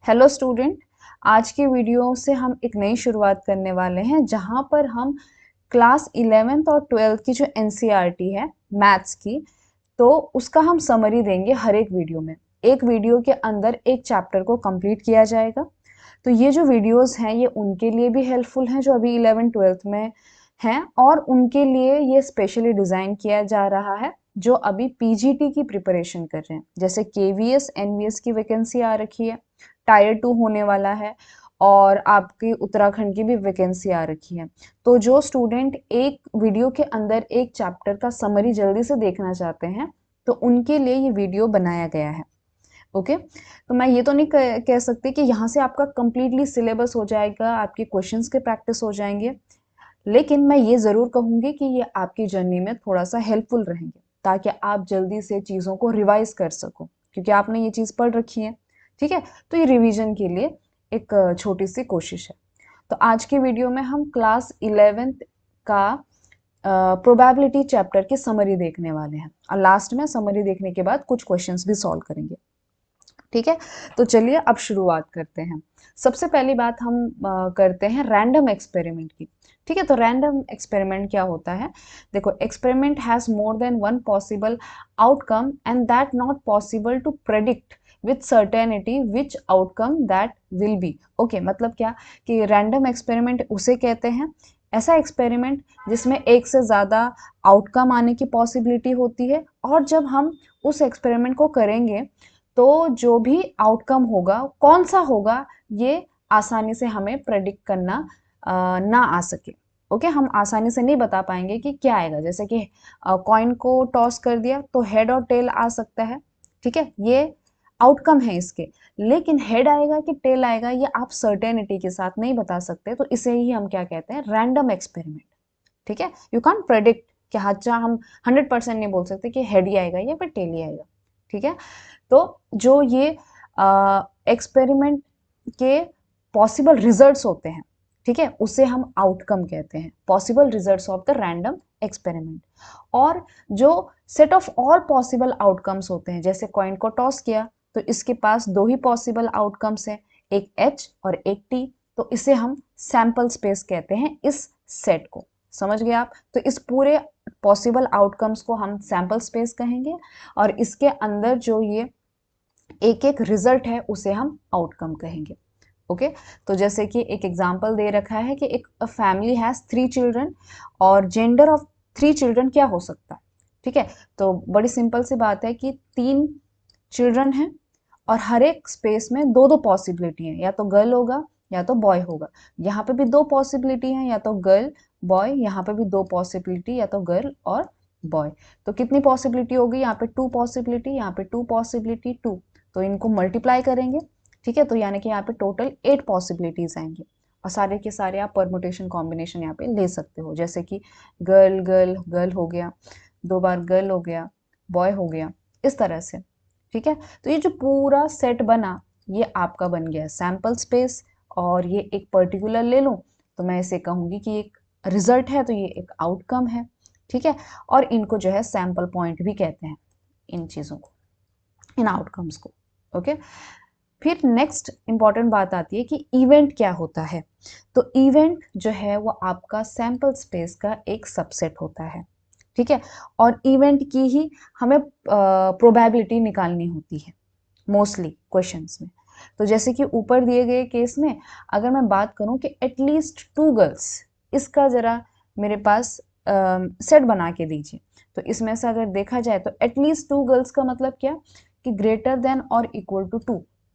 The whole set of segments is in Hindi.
हेलो स्टूडेंट, आज की वीडियो से हम एक नई शुरुआत करने वाले हैं जहां पर हम क्लास 11th और 12th की जो एनसीईआरटी है मैथ्स की, तो उसका हम समरी देंगे हर एक वीडियो में। एक वीडियो के अंदर एक चैप्टर को कंप्लीट किया जाएगा। तो ये जो वीडियोस हैं ये उनके लिए भी हेल्पफुल हैं जो अभी 11th 12th में हैं, और उनके लिए ये स्पेशली डिज़ाइन किया जा रहा है जो अभी पीजीटी की प्रिपरेशन कर रहे हैं। जैसे केवीएस एनवीएस की वैकेंसी आ रखी है, टायर 2 होने वाला है, और आपकी उत्तराखंड की भी वैकेंसी आ रखी है। तो जो स्टूडेंट एक वीडियो के अंदर एक चैप्टर का समरी जल्दी से देखना चाहते हैं तो उनके लिए ये वीडियो बनाया गया है। ओके, तो मैं ये तो नहीं कह सकती कि यहाँ से आपका कंप्लीटली सिलेबस हो जाएगा, आपके क्वेश्चंस के प्रैक्टिस हो जाएंगे, लेकिन मैं ये ज़रूर कहूँगी कि ये आपकी जर्नी में थोड़ा सा हेल्पफुल रहेंगे ताकि आप जल्दी से चीज़ों को रिवाइज कर सको, क्योंकि आपने ये चीज़ पढ़ रखी है। ठीक है, तो ये रिवीजन के लिए एक छोटी सी कोशिश है। तो आज की वीडियो में हम क्लास 11th का प्रोबेबिलिटी चैप्टर की समरी देखने वाले हैं, और लास्ट में समरी देखने के बाद कुछ क्वेश्चंस भी सॉल्व करेंगे। ठीक है, तो चलिए अब शुरुआत करते हैं। सबसे पहली बात हम करते हैं रैंडम एक्सपेरिमेंट की। ठीक है, तो रैंडम एक्सपेरिमेंट क्या होता है? देखो, experiment has more than one possible outcome and that not possible to predict with certainty which outcome that will be. Okay, मतलब क्या कि रैंडम एक्सपेरिमेंट उसे कहते हैं, ऐसा एक्सपेरिमेंट जिसमें एक से ज़्यादा आउटकम आने की पॉसिबिलिटी होती है, और जब हम उस एक्सपेरिमेंट को करेंगे तो जो भी आउटकम होगा कौन सा होगा ये आसानी से हमें प्रेडिक्ट करना ना आ सके। ओके, हम आसानी से नहीं बता पाएंगे कि क्या आएगा। जैसे कि कॉइन को टॉस कर दिया तो हेड और टेल आ सकता है। ठीक है, ये आउटकम है इसके, लेकिन हेड आएगा कि टेल आएगा ये आप सर्टेनिटी के साथ नहीं बता सकते, तो इसे ही हम क्या कहते हैं? Random experiment. ठीक है, यू कैन प्रेडिक्ट कि अच्छा हम 100% नहीं बोल सकते कि हेड ही आएगा या फिर टेल ही आएगा। ठीक है, तो जो ये एक्सपेरिमेंट के पॉसिबल रिजल्ट्स होते हैं, ठीक है, उसे हम आउटकम कहते हैं, possible results of the random experiment. और जो set of all possible outcomes होते हैं, जैसे कॉइन को टॉस किया तो इसके पास दो ही पॉसिबल आउटकम्स हैं, एक एच और एक टी, तो इसे हम सैंपल स्पेस कहते हैं इस सेट को। समझ गए आप? तो इस पूरे पॉसिबल आउटकम्स को हम सैंपल स्पेस कहेंगे, और इसके अंदर जो ये एक एक रिजल्ट है उसे हम आउटकम कहेंगे। ओके, तो जैसे कि एक एग्जांपल दे रखा है कि एक फैमिली हैज 3 चिल्ड्रन, और जेंडर ऑफ 3 चिल्ड्रन क्या हो सकता है? ठीक है, तो बड़ी सिंपल सी बात है कि 3 चिल्ड्रन हैं और हर एक स्पेस में दो दो पॉसिबिलिटी है, या तो गर्ल होगा या तो बॉय होगा। यहाँ पे भी दो पॉसिबिलिटी है, या तो गर्ल बॉय, यहाँ पे भी दो पॉसिबिलिटी, या तो गर्ल और बॉय। तो कितनी पॉसिबिलिटी होगी? यहाँ पे 2 पॉसिबिलिटी, यहाँ पे 2 पॉसिबिलिटी 2, तो इनको मल्टीप्लाई करेंगे। ठीक है, तो यानी कि यहाँ पे टोटल 8 पॉसिबिलिटीज आएंगे, और सारे के सारे आप परमुटेशन कॉम्बिनेशन यहाँ पे ले सकते हो, जैसे कि गर्ल गर्ल गर्ल हो गया, 2 बार गर्ल हो गया, बॉय हो गया, इस तरह से। ठीक है, तो ये जो पूरा सेट बना ये आपका बन गया सैंपल स्पेस, और ये एक पर्टिकुलर ले लूँ तो मैं इसे कहूँगी कि एक रिजल्ट है, तो ये एक आउटकम है। ठीक है, और इनको जो है सैंपल पॉइंट भी कहते हैं, इन चीज़ों को, इन आउटकम्स को। ओके, फिर नेक्स्ट इंपॉर्टेंट बात आती है कि इवेंट क्या होता है। तो इवेंट जो है वो आपका सैंपल स्पेस का एक सबसेट होता है। ठीक है, और इवेंट की ही हमें प्रोबेबिलिटी निकालनी होती है मोस्टली क्वेश्चंस में। तो जैसे कि ऊपर दिए गए केस में अगर मैं बात करूं कि एटलीस्ट 2 गर्ल्स, इसका ज़रा मेरे पास सेट बना के दीजिए। तो इसमें से अगर देखा जाए तो एटलीस्ट 2 गर्ल्स का मतलब क्या कि ग्रेटर देन और इक्वल टू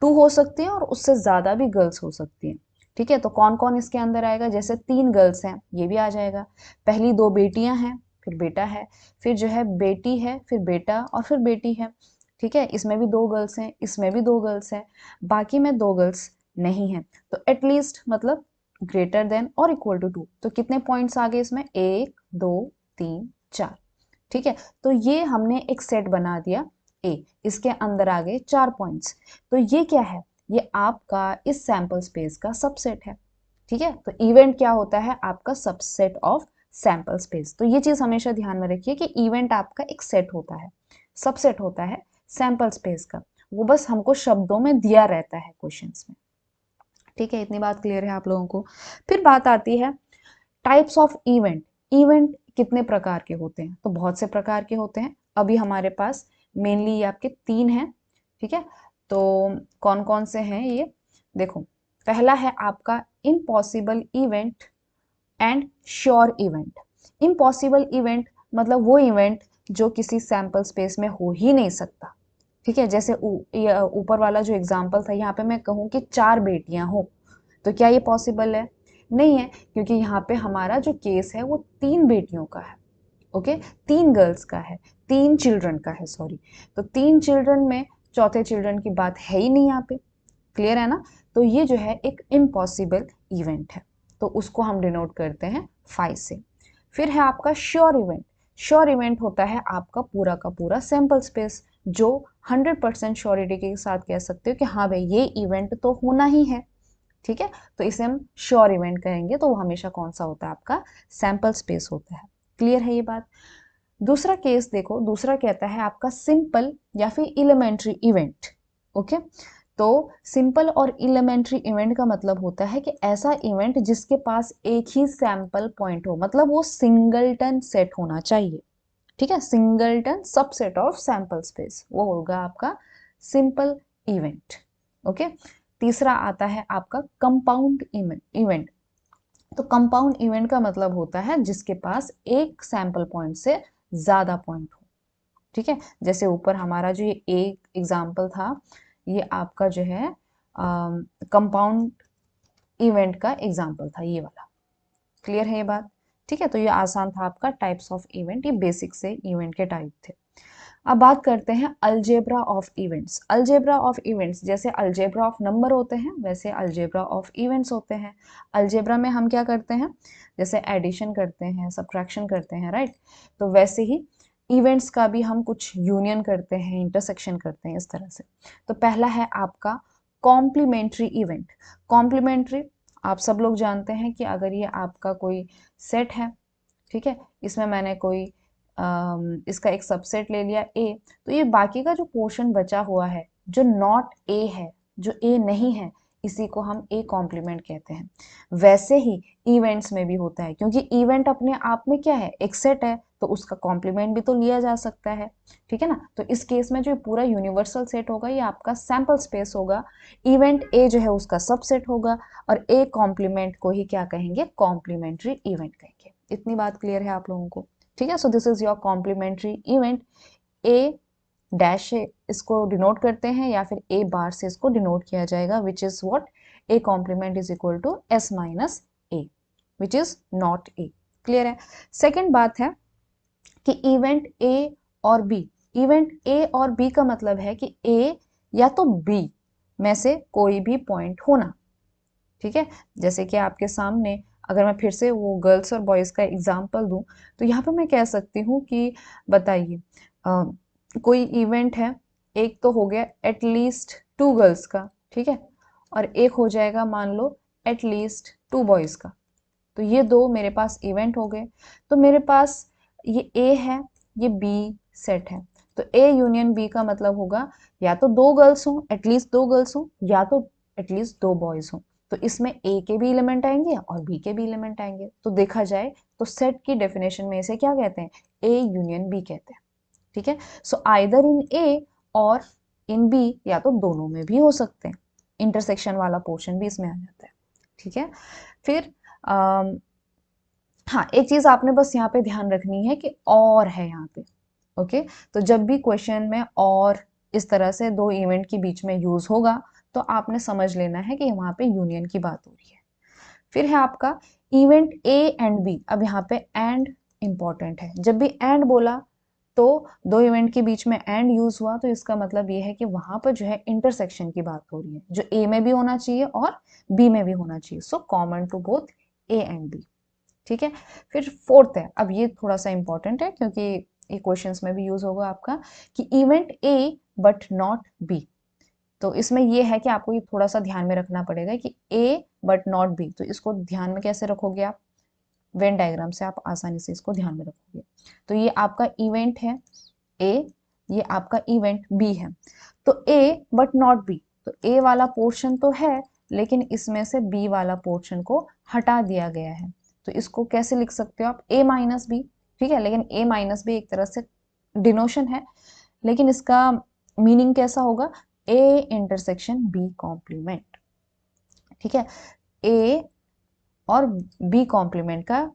2 हो सकती है, और उससे ज़्यादा भी गर्ल्स हो सकती हैं। ठीक है, तो कौन कौन इसके अंदर आएगा? जैसे 3 गर्ल्स हैं, ये भी आ जाएगा। पहली 2 बेटियां हैं, फिर बेटा है, फिर जो है बेटी है, फिर बेटा, और फिर बेटी है। ठीक है, इसमें भी 2 गर्ल्स हैं, इसमें भी 2 गर्ल्स हैं, बाकी में 2 गर्ल्स नहीं हैं। तो एटलीस्ट मतलब ग्रेटर देन और इक्वल टू 2, तो कितने पॉइंट्स आ गए इसमें? 1 2 3 4। ठीक है, तो ये हमने एक सेट बना दिया ए, इसके अंदर आ गए 4 पॉइंट्स। तो ये क्या है? ये आपका इस सैंपल स्पेस का सबसेट है। ठीक है, तो इवेंट क्या होता है? आपका सबसेट ऑफ सैंपल स्पेस। तो ये चीज हमेशा ध्यान में रखिए कि इवेंट आपका एक सेट होता है, सबसेट होता है सैंपल स्पेस का, वो बस हमको शब्दों में दिया रहता है क्वेश्चंस में। ठीक है, इतनी बात क्लियर है आप लोगों को। फिर बात आती है टाइप्स ऑफ इवेंट। इवेंट कितने प्रकार के होते हैं? तो बहुत से प्रकार के होते हैं। अभी हमारे पास मेनली ये आपके 3 हैं। ठीक है, तो कौन कौन से हैं ये देखो। पहला है आपका impossible event and sure event. Impossible event मतलब वो इवेंट जो किसी सैंपल स्पेस में हो ही नहीं सकता। ठीक है, जैसे ऊपर वाला जो एग्जांपल था, यहाँ पे मैं कहूँ कि 4 बेटियां हो, तो क्या ये पॉसिबल है? नहीं है, क्योंकि यहाँ पे हमारा जो केस है वो 3 बेटियों का है। ओके, 3 गर्ल्स का है, 3 चिल्ड्रन का है, सॉरी। तो 3 चिल्ड्रन में चौथे चिल्ड्रन की बात है ही नहीं यहाँ पे। क्लियर है ना? तो ये जो है एक इम्पॉसिबल इवेंट है, तो उसको हम डिनोट करते हैं 5 से। फिर है आपका श्योर इवेंट। श्योर इवेंट होता है आपका पूरा का पूरा सैंपल स्पेस, जो 100% श्योरिटी के साथ कह सकते हो कि हाँ भाई ये इवेंट तो होना ही है। ठीक है, तो इसे हम श्योर इवेंट कहेंगे, तो वो हमेशा कौन सा होता है? आपका सैंपल स्पेस होता है। क्लियर है ये बात? दूसरा केस देखो, दूसरा कहता है आपका सिंपल या फिर इलेमेंट्री इवेंट। ओके, तो सिंपल और इलेमेंट्री इवेंट का मतलब होता है कि ऐसा इवेंट जिसके पास एक ही सैंपल पॉइंट हो, मतलब वो सिंगलटन सेट होना चाहिए। ठीक है, singleton subset of sample space, वो होगा आपका सिंपल इवेंट। ओके, तीसरा आता है आपका कंपाउंड इवेंट। तो कंपाउंड इवेंट का मतलब होता है जिसके पास एक सैंपल पॉइंट से ज्यादा पॉइंट हो। ठीक है, जैसे ऊपर हमारा जो ये एक एग्जांपल था, ये आपका जो है कंपाउंड इवेंट का एग्जांपल था, ये वाला। क्लियर है ये बात? ठीक है, तो ये आसान था आपका टाइप्स ऑफ इवेंट, ये बेसिक से इवेंट के टाइप थे। अब बात करते हैं algebra of events. Algebra of events, जैसे अलजेब्रा ऑफ नंबर होते हैं वैसे अलजेब्रा ऑफ इवेंट्स होते हैं। अलजेब्रा में हम क्या करते हैं? जैसे एडिशन करते हैं, सब्ट्रैक्शन करते हैं, राइट? तो वैसे ही इवेंट्स का भी हम कुछ यूनियन करते हैं, इंटरसेक्शन करते हैं, इस तरह से। तो पहला है आपका कॉम्प्लीमेंट्री इवेंट। कॉम्प्लीमेंट्री आप सब लोग जानते हैं कि अगर ये आपका कोई सेट है, ठीक है, इसमें मैंने कोई इसका एक सबसेट ले लिया ए, तो ये बाकी का जो पोर्शन बचा हुआ है जो नॉट ए है, जो ए नहीं है, इसी को हम ए कॉम्प्लीमेंट कहते हैं। वैसे ही इवेंट्स में भी होता है, क्योंकि इवेंट अपने आप में क्या है? एक सेट है, तो उसका कॉम्प्लीमेंट भी तो लिया जा सकता है। ठीक है ना? तो इस केस में जो पूरा यूनिवर्सल सेट होगा ये आपका सैंपल स्पेस होगा। इवेंट ए जो है उसका सबसेट होगा, और ए कॉम्प्लीमेंट को ही क्या कहेंगे? कॉम्प्लीमेंट्री इवेंट कहेंगे। इतनी बात क्लियर है आप लोगों को? ठीक है, so this is your complementary event. A dash से इसको डिनोट करते हैं, या फिर ए बार से इसको डिनोट किया जाएगा, which is what? A complement is equal to S minus A, which is not A. Clear है? सेकेंड बात है कि इवेंट ए और बी। इवेंट ए और बी का मतलब है कि ए या तो बी में से कोई भी पॉइंट होना। ठीक है, जैसे कि आपके सामने अगर मैं फिर से वो गर्ल्स और बॉयज का एग्जाम्पल दूं, तो यहाँ पे मैं कह सकती हूँ कि बताइए कोई इवेंट है, एक तो हो गया एटलीस्ट 2 गर्ल्स का, ठीक है, और एक हो जाएगा मान लो एटलीस्ट 2 बॉयज का। तो ये दो मेरे पास इवेंट हो गए। तो मेरे पास ये ए है, ये बी सेट है। तो ए यूनियन बी का मतलब होगा या तो 2 गर्ल्स हो, एटलीस्ट 2 गर्ल्स हो, या तो एटलीस्ट 2 बॉयज हो। तो इसमें ए के भी एलिमेंट आएंगे और बी के भी एलिमेंट आएंगे। तो देखा जाए तो सेट की डेफिनेशन में इसे क्या कहते हैं? ए यूनियन बी कहते हैं। ठीक है, सो आइदर इन ए और इन बी, या तो दोनों में भी हो सकते हैं। इंटरसेक्शन वाला पोर्शन भी इसमें आ जाता है। ठीक है, फिर हाँ, एक चीज आपने बस यहाँ पे ध्यान रखनी है कि और है यहाँ पे। ओके, तो जब भी क्वेश्चन में और इस तरह से 2 इवेंट के बीच में यूज होगा, तो आपने समझ लेना है कि वहां पे यूनियन की बात हो रही है। फिर है आपका इवेंट ए एंड बी। अब यहाँ पे एंड इंपॉर्टेंट है। जब भी एंड बोला तो 2 इवेंट के बीच में एंड यूज हुआ, तो इसका मतलब ये है कि वहां पर जो है इंटरसेक्शन की बात हो रही है, जो ए में भी होना चाहिए और बी में भी होना चाहिए। So common to both A and B. ठीक है, फिर फोर्थ है, अब ये थोड़ा सा इंपॉर्टेंट है क्योंकि ये क्वेश्चंस में भी यूज होगा आपका, कि event A but not be. तो इसमें ये है कि आपको ये थोड़ा सा ध्यान में रखना पड़ेगा कि ए बट नॉट बी, तो इसको ध्यान में कैसे रखोगे आप? वेन डायग्राम से आप आसानी से इसको ध्यान में रखोगे। तो ये आपका इवेंट है ए, ये आपका इवेंट बी है। तो ए बट नॉट बी, तो ए वाला पोर्शन तो है लेकिन इसमें से बी वाला पोर्शन को हटा दिया गया है। तो इसको कैसे लिख सकते हो आप, ए माइनस बी, ठीक है। लेकिन ए माइनस बी एक तरह से डिनोशन है, लेकिन इसका मीनिंग कैसा होगा, ए इंटरसेक्शन बी कॉम्प्लीमेंट, ठीक है। ए और बी कॉम्प्लीमेंट का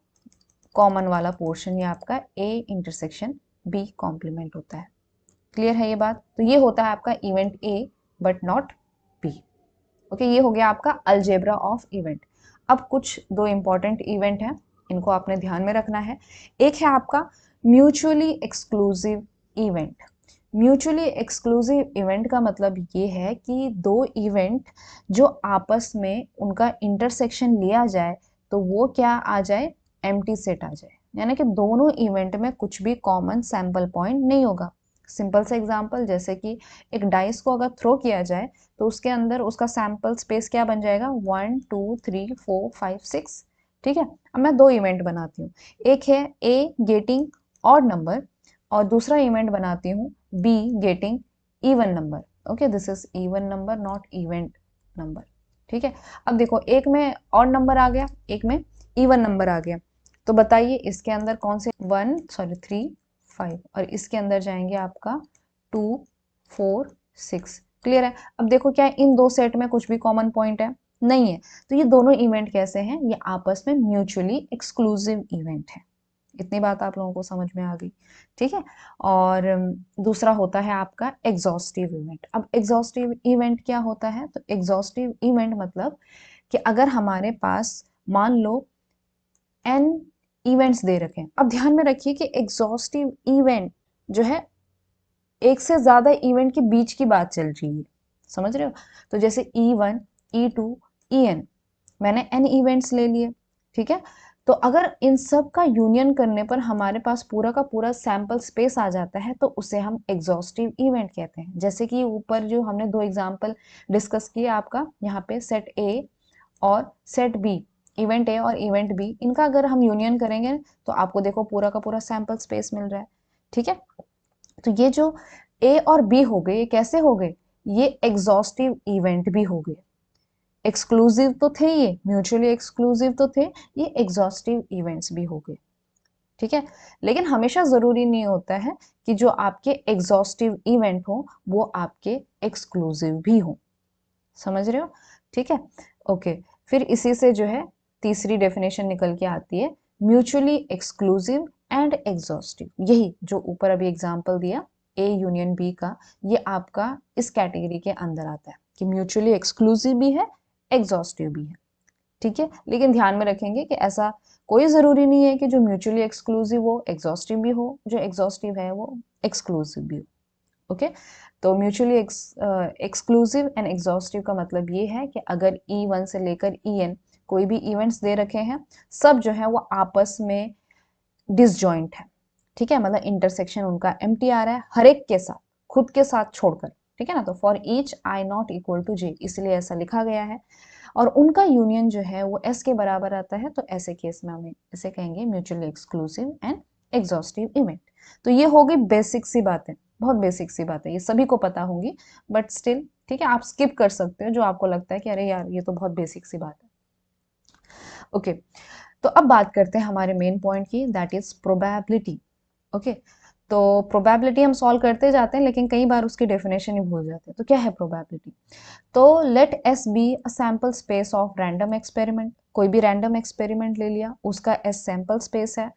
कॉमन वाला पोर्शन ये आपका ए इंटरसेक्शन बी कॉम्प्लीमेंट होता है। क्लियर है ये बात? तो ये होता है आपका event A but not be. Okay, ये हो गया आपका अलजेब्रा ऑफ इवेंट। अब कुछ दो इंपॉर्टेंट इवेंट हैं, इनको आपने ध्यान में रखना है। एक है आपका mutually exclusive event. Mutually exclusive event का मतलब ये है कि दो इवेंट जो आपस में उनका इंटरसेक्शन लिया जाए तो वो क्या आ जाए, एम्प्टी सेट आ जाए, यानी कि दोनों इवेंट में कुछ भी कॉमन सैंपल पॉइंट नहीं होगा। सिंपल सा एग्जांपल, जैसे कि एक डाइस को अगर थ्रो किया जाए तो उसके अंदर उसका सैंपल स्पेस क्या बन जाएगा, 1 2 3 4 5 6, ठीक है। अब मैं दो इवेंट बनाती हूँ, एक है ए गेटिंग ऑड नंबर और दूसरा इवेंट बनाती हूँ be getting even number. Okay, this is even number not event number, ठीक है। अब देखो, एक में ऑड नंबर आ गया, एक में इवन नंबर आ गया, तो बताइए इसके अंदर कौन से 3 5 और इसके अंदर जाएंगे आपका 2 4 6। क्लियर है? अब देखो क्या इन दो सेट में कुछ भी कॉमन पॉइंट है, नहीं है। तो ये दोनों इवेंट कैसे हैं, ये आपस में म्यूचुअली एक्सक्लूसिव इवेंट है। इतनी बात आप लोगों को समझ में आ गई, ठीक है। और दूसरा होता है आपका एग्जॉस्टिव इवेंट। अब एग्जॉस्टिव इवेंट क्या होता है, तो एग्जॉस्टिव इवेंट मतलब कि अगर हमारे पास मान लो n इवेंट्स दे रखे हैं। अब ध्यान में रखिए कि एग्जॉस्टिव इवेंट जो है एक से ज्यादा इवेंट के बीच की बात चल रही है, समझ रहे हो। तो जैसे E1 E2 En, मैंने n इवेंट्स ले लिए, ठीक है। तो अगर इन सब का यूनियन करने पर हमारे पास पूरा का पूरा सैंपल स्पेस आ जाता है तो उसे हम एग्जॉस्टिव इवेंट कहते हैं। जैसे कि ऊपर जो हमने दो एग्जांपल डिस्कस किए आपका, यहाँ पे सेट ए और सेट बी, इवेंट ए और इवेंट बी, इनका अगर हम यूनियन करेंगे तो आपको देखो पूरा का पूरा सैंपल स्पेस मिल रहा है, ठीक है। तो ये जो ए और बी हो गए, ये कैसे हो गए, ये एग्जॉस्टिव इवेंट भी हो गए। एक्सक्लूसिव तो थे, ये म्यूचुअली एक्सक्लूसिव तो थे, ये एग्जॉस्टिव इवेंट्स भी हो गए, ठीक है। लेकिन हमेशा जरूरी नहीं होता है कि जो आपके एग्जॉस्टिव इवेंट हो वो आपके एक्सक्लूसिव भी हो, समझ रहे हो, ठीक है। ओके, फिर इसी से जो है तीसरी डेफिनेशन निकल के आती है, म्यूचुअली एक्सक्लूसिव एंड एग्जॉस्टिव। यही जो ऊपर अभी एग्जांपल दिया ए यूनियन बी का, ये आपका इस कैटेगरी के अंदर आता है कि म्यूचुअली एक्सक्लूसिव भी है, एग्जॉस्टिव भी है, ठीक है। लेकिन ध्यान में रखेंगे कि ऐसा कोई जरूरी नहीं है कि जो म्यूचुअली एक्सक्लूसिव हो एग्जॉस्टिव भी हो, जो एग्जॉस्टिव है वो एक्सक्लूसिव भी हो। ओके, तो म्यूचुअली एक्सक्लूसिव एंड एग्जॉस्टिव का मतलब ये है कि अगर E1 से लेकर En कोई भी इवेंट्स दे रखे हैं, सब जो है वो आपस में डिसजॉइंट है, ठीक है। मतलब इंटरसेक्शन उनका एम्प्टी आ रहा है हर एक के साथ, खुद के साथ छोड़कर, ठीक है ना। तो for each I not equal to J, इसलिए ऐसा लिखा गया है। और उनका यूनियन जो है वो S के बराबर आता है, तो ऐसे केस में हमें इसे कहेंगे mutually exclusive and exhaustive event. तो ये हो गई बेसिक सी बातें, बहुत बेसिक सी बातें, ये सभी को पता होंगी, बट स्टिल ठीक है, आप स्किप कर सकते हो जो आपको लगता है कि अरे यार ये तो बहुत बेसिक सी बात है। ओके, तो अब बात करते हैं हमारे मेन पॉइंट की, दैट इज प्रोबेबिलिटी। ओके, तो प्रोबेबिलिटी हम सॉल्व करते जाते हैं लेकिन कई बार उसकी डेफिनेशन ही भूल जाते हैं। तो क्या है प्रोबेबिलिटी, तो let S be a sample space of random experiment. कोई भी रैंडम एक्सपेरिमेंट ले लिया, उसका एस सैंपल स्पेस है।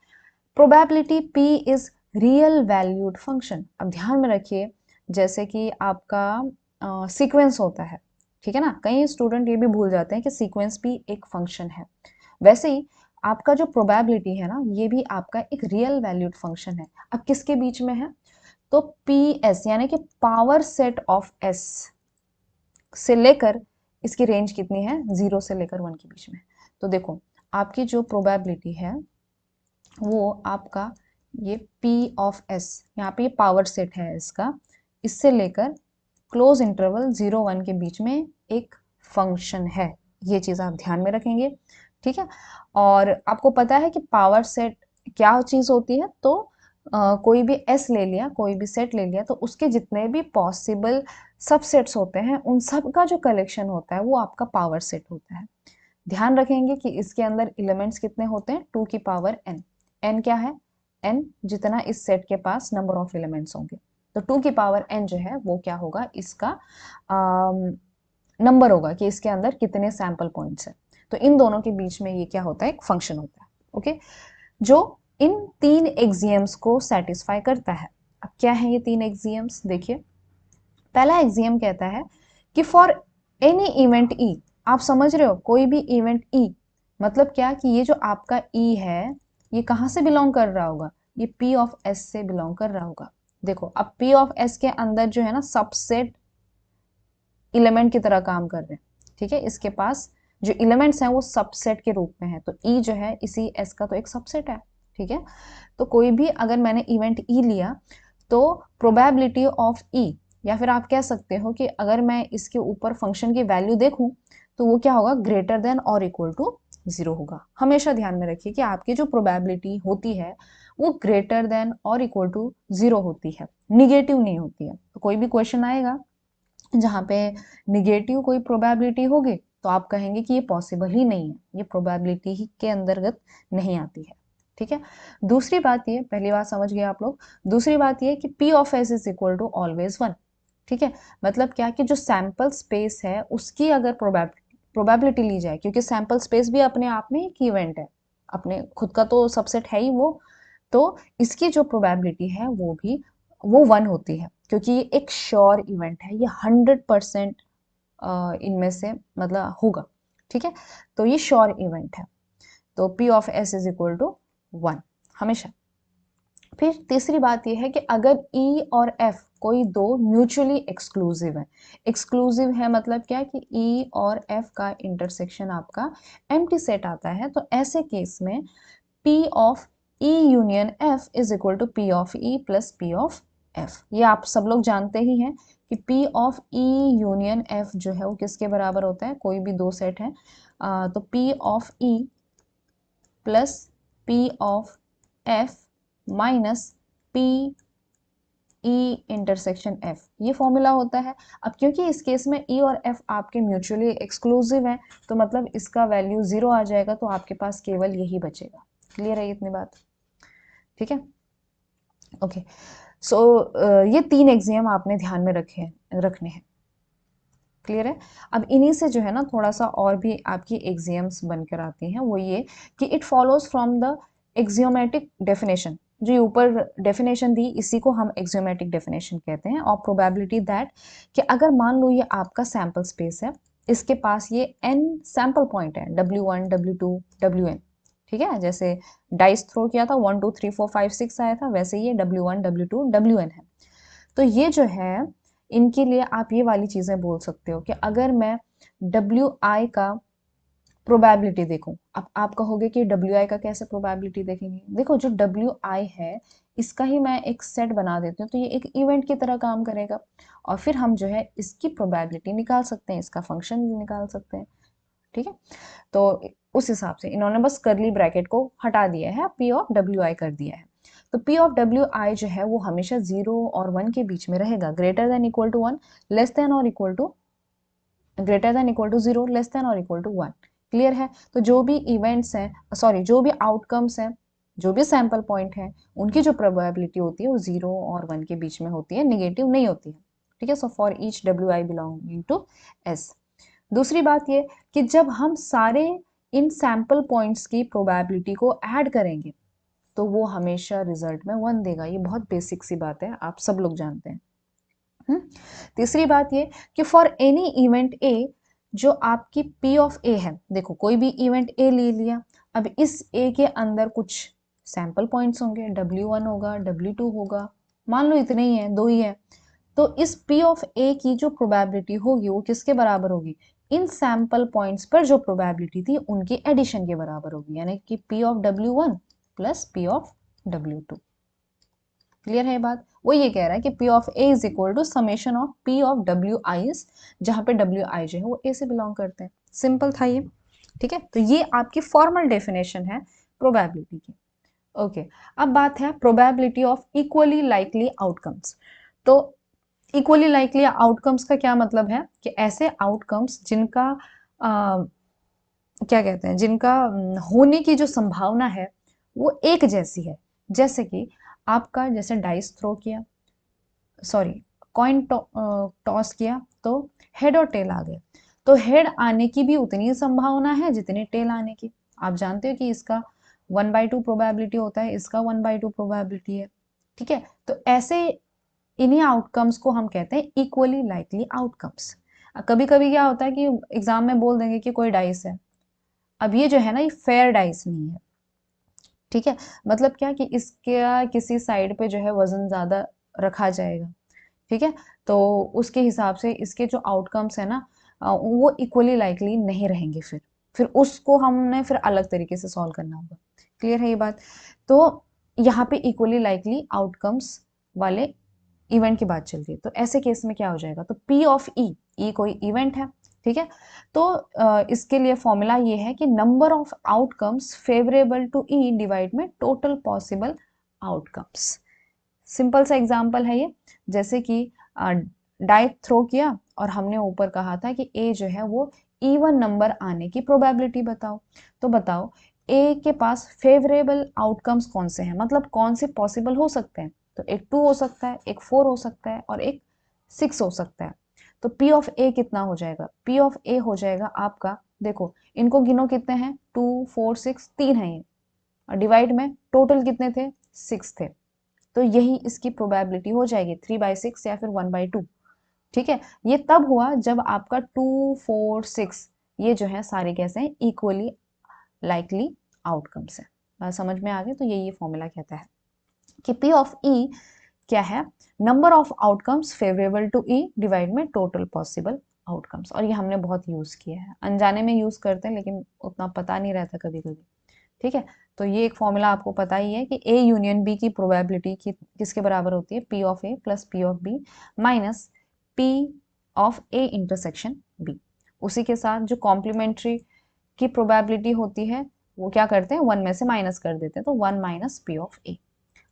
Probability P is real valued function. अब ध्यान में रखिए, जैसे कि आपका सीक्वेंस होता है, ठीक है ना, कई स्टूडेंट ये भी भूल जाते हैं कि सीक्वेंस भी एक फंक्शन है। वैसे ही आपका जो प्रोबेबिलिटी है ना, ये भी आपका एक रियल वैल्यूड फंक्शन है। अब किसके बीच में है, तो पी एस यानी कि पावर सेट ऑफ एस से लेकर इसकी रेंज कितनी है, 0 से लेकर 1 के बीच में। तो देखो आपकी जो प्रोबेबिलिटी है वो आपका ये P ऑफ S, यहाँ पे ये पावर सेट है इसका, इससे लेकर क्लोज इंटरवल 0 1 के बीच में एक फंक्शन है। ये चीज आप ध्यान में रखेंगे, ठीक है। और आपको पता है कि पावर सेट क्या चीज होती है, तो कोई भी एस ले लिया, कोई भी सेट ले लिया, तो उसके जितने भी पॉसिबल सबसेट्स होते हैं उन सब का जो कलेक्शन होता है वो आपका पावर सेट होता है। ध्यान रखेंगे कि इसके अंदर एलिमेंट्स कितने होते हैं, 2 की पावर n। n क्या है, n जितना इस सेट के पास नंबर ऑफ एलिमेंट्स होंगे, तो 2 की पावर n जो है वो क्या होगा, इसका नंबर होगा कि इसके अंदर कितने सैंपल पॉइंट्स हैं। तो इन दोनों के बीच में ये क्या होता है, एक फंक्शन होता है। ओके, जो इन 3 एक्सियम्स को सेटिस्फाई करता है। अब क्या है ये 3 एक्सियम्स, देखिए पहला एक्सियम कहता है कि फॉर एनी इवेंट ई, आप समझ रहे हो, कोई भी इवेंट ई, मतलब क्या कि ये जो आपका ई है ये कहां से बिलोंग कर रहा होगा, ये पी ऑफ एस से बिलोंग कर रहा होगा। देखो अब पी ऑफ एस के अंदर जो है ना सबसेट एलिमेंट की तरह काम कर रहे हैं, ठीक है, इसके पास जो एलिमेंट्स हैं वो सबसेट के रूप में है, तो ई जो है इसी एस का तो एक सबसेट है, ठीक है। तो कोई भी अगर मैंने इवेंट ई लिया तो प्रोबेबिलिटी ऑफ ई, या फिर आप कह सकते हो कि अगर मैं इसके ऊपर फंक्शन की वैल्यू देखूं तो वो क्या होगा, ग्रेटर देन और इक्वल टू 0 होगा। हमेशा ध्यान में रखिए कि आपकी जो प्रोबेबिलिटी होती है वो ग्रेटर देन और इक्वल टू 0 होती है, निगेटिव नहीं होती है। तो कोई भी क्वेश्चन आएगा जहाँ पे निगेटिव कोई प्रोबेबिलिटी होगी तो आप कहेंगे कि ये पॉसिबल ही नहीं है, ये प्रोबेबिलिटी ही के अंतर्गत नहीं आती है, ठीक है। दूसरी बात ये, पहली बात समझ गए आप लोग। दूसरी बात ये कि P of S is equal to always 1, ठीक है। मतलब क्या कि जो सैंपल स्पेस है उसकी अगर प्रोबेबिलिटी ली जाए, क्योंकि सैंपल स्पेस भी अपने आप में एक इवेंट है, अपने खुद का तो सबसेट है ही वो, तो इसकी जो प्रोबेबिलिटी है वो भी वो 1 होती है, क्योंकि ये एक श्योर इवेंट है, ये 100% इनमें से मतलब होगा, ठीक है। तो ये श्योर इवेंट है, तो P of S is equal to 1 हमेशा। फिर तीसरी बात यह है कि अगर E और F कोई दो म्यूचुअली एक्सक्लूसिव है, एक्सक्लूसिव है मतलब क्या कि E और F का इंटरसेक्शन आपका एम्प्टी सेट आता है, तो ऐसे केस में P of E union F is equal to P of E plus P of F। ये आप सब लोग जानते ही हैं कि P of E union F जो है वो किसके बराबर होता है, कोई भी दो सेट है तो P of E plus P of F minus P E intersection F, ये फॉर्मूला होता है। अब क्योंकि इस केस में E और F आपके म्यूचुअली एक्सक्लूसिव हैं तो मतलब इसका वैल्यू 0 आ जाएगा, तो आपके पास केवल यही बचेगा। क्लियर है इतनी बात, ठीक है। ओके, सो ये 3 एक्सियम आपने ध्यान में रखने हैं। क्लियर है। अब इन्हीं से जो है ना थोड़ा सा और भी आपकी एक्सियम्स बनकर आती हैं, वो ये कि it follows from the axiomatic definition, जो ऊपर डेफिनेशन दी इसी को हम एक्सियोमेटिक डेफिनेशन कहते हैं, और प्रोबेबिलिटी दैट कि अगर मान लो ये आपका सैंपल स्पेस है, इसके पास ये n सैंपल पॉइंट है, W1 W2 Wn, ठीक है। जैसे डाइस थ्रो किया था 1 2 3 4 5 6 आया था, वैसे ये W1 W2 Wn है। तो ये जो है इनके लिए आप ये वाली चीजें बोल सकते हो कि अगर मैं Wi का प्रोबेबिलिटी देखूं, अब आप कहोगे कि Wi का कैसे प्रोबेबिलिटी देखेंगे, देखो जो Wi है इसका ही मैं एक सेट बना देती हूँ तो ये एक इवेंट की तरह काम करेगा, और फिर हम जो है इसकी प्रोबेबिलिटी निकाल सकते हैं, इसका फंक्शन निकाल सकते हैं, ठीक है। तो उस हिसाब से इन्होंने बस करली ब्रैकेट को हटा दिया है, P ऑफ Wi कर दिया है। तो P ऑफ Wi जो है वो हमेशा 0 और 1 के बीच में रहेगा, greater than equal to 1, less than और equal to, greater than equal to 0, less than और इक्वल टू 1। क्लियर है। तो जो भी इवेंट्स हैं, सॉरी जो भी आउटकम्स हैं, जो भी सैंपल पॉइंट है, उनकी जो प्रोबेबिलिटी होती है वो 0 और 1 के बीच में होती है, नेगेटिव नहीं होती है, ठीक है। So for each Wi belonging to S। दूसरी बात ये कि जब हम सारे इन सैंपल पॉइंट्स की प्रोबेबिलिटी को ऐड करेंगे तो वो हमेशा रिजल्ट में 1 देगा, ये बहुत बेसिक सी बात है, आप सब लोग जानते हैं। तीसरी बात ये कि फॉर एनी इवेंट ए, जो आपकी P ऑफ A है, देखो कोई भी इवेंट A ले लिया, अब इस A के अंदर कुछ सैंपल पॉइंट्स होंगे, W1 होगा W2 होगा, मान लो इतने ही है, दो ही है, तो इस P ऑफ A की जो प्रोबेबिलिटी होगी वो किसके बराबर होगी, इन सैंपल पॉइंट्स पर जो प्रोबेबिलिटी थी उनकी एडिशन के बराबर होगी, यानी कि P of W1 plus P of W2। Clear है बात। वो ये कह रहा है कि P of A is equal to summation of P of Wi, जहां पे Wi जो है वो A से बिलोंग करते हैं। सिंपल था ये, ठीक है। तो ये आपकी फॉर्मल डेफिनेशन है प्रोबेबिलिटी की। ओके, अब बात है probability of equally likely outcomes. तो इक्वली लाइकली आउटकम्स का क्या मतलब है कि ऐसे आउटकम्स जिनका क्या कहते हैं, जिनका होने की जो संभावना है वो एक जैसी है। जैसे कि आपका जैसे डाइस थ्रो किया, सॉरी कॉइन टॉस किया, तो हेड और टेल आ गए, तो हेड आने की भी उतनी संभावना है जितनी टेल आने की। आप जानते हो कि इसका 1/2 प्रोबेबिलिटी होता है, इसका 1/2 प्रोबेबिलिटी है। ठीक है, तो ऐसे इन्हीं आउटकम्स को हम कहते हैं इक्वली लाइकली आउटकम्स। कभी कभी क्या होता है कि एग्जाम में बोल देंगे कि कोई डाइस है, अब ये जो है ना, ये फेयर डाइस नहीं है। ठीक है, मतलब क्या कि इसके किसी साइड पे जो है वजन ज्यादा रखा जाएगा। ठीक है, तो उसके हिसाब से इसके जो आउटकम्स है ना, वो इक्वली लाइकली नहीं रहेंगे। फिर उसको हमने फिर अलग तरीके से सॉल्व करना होगा। क्लियर है ये बात? तो यहाँ पे इक्वली लाइकली आउटकम्स वाले इवेंट की बात चल रही है, तो ऐसे केस में क्या हो जाएगा, तो P ऑफ ई कोई इवेंट है। ठीक है, तो इसके लिए फॉर्मूला ये है कि number of outcomes favourable to E divide में टोटल पॉसिबल आउटकम्स। सिंपल सा एग्जांपल है ये। जैसे कि डाइस थ्रो किया और हमने ऊपर कहा था कि ए जो है वो इवन नंबर आने की प्रोबेबिलिटी बताओ। तो बताओ ए के पास फेवरेबल आउटकम्स कौन से हैं, मतलब कौन से पॉसिबल हो सकते हैं। तो एक 2 हो सकता है, एक 4 हो सकता है और एक 6 हो सकता है। तो P ऑफ ए कितना हो जाएगा? P ऑफ ए हो जाएगा आपका, देखो इनको गिनो कितने हैं, 2 4 6, 3 है ये, और डिवाइड में टोटल कितने थे, 6 थे। तो यही इसकी प्रोबेबिलिटी हो जाएगी 3/6 या फिर 1/2। ठीक है, ये तब हुआ जब आपका 2 4 6 ये जो है सारे कैसे हैं, इक्वली लाइकली आउटकम्स है। बात समझ में आ गई? तो ये फॉर्मूला कहता है कि P ऑफ ई क्या है, number of outcomes favourable to E divide में टोटल पॉसिबल आउटकम्स। और ये हमने बहुत यूज किया है, अनजाने में यूज करते हैं लेकिन उतना पता नहीं रहता कभी कभी। ठीक है, तो ये एक फॉर्मूला आपको पता ही है कि ए यूनियन बी की प्रोबेबिलिटी की किसके बराबर होती है, P of A plus P of B minus P of A intersection B. उसी के साथ जो कॉम्प्लीमेंट्री की प्रोबेबिलिटी होती है वो क्या करते हैं, 1 में से माइनस कर देते हैं, तो 1 माइनस P ऑफ ए।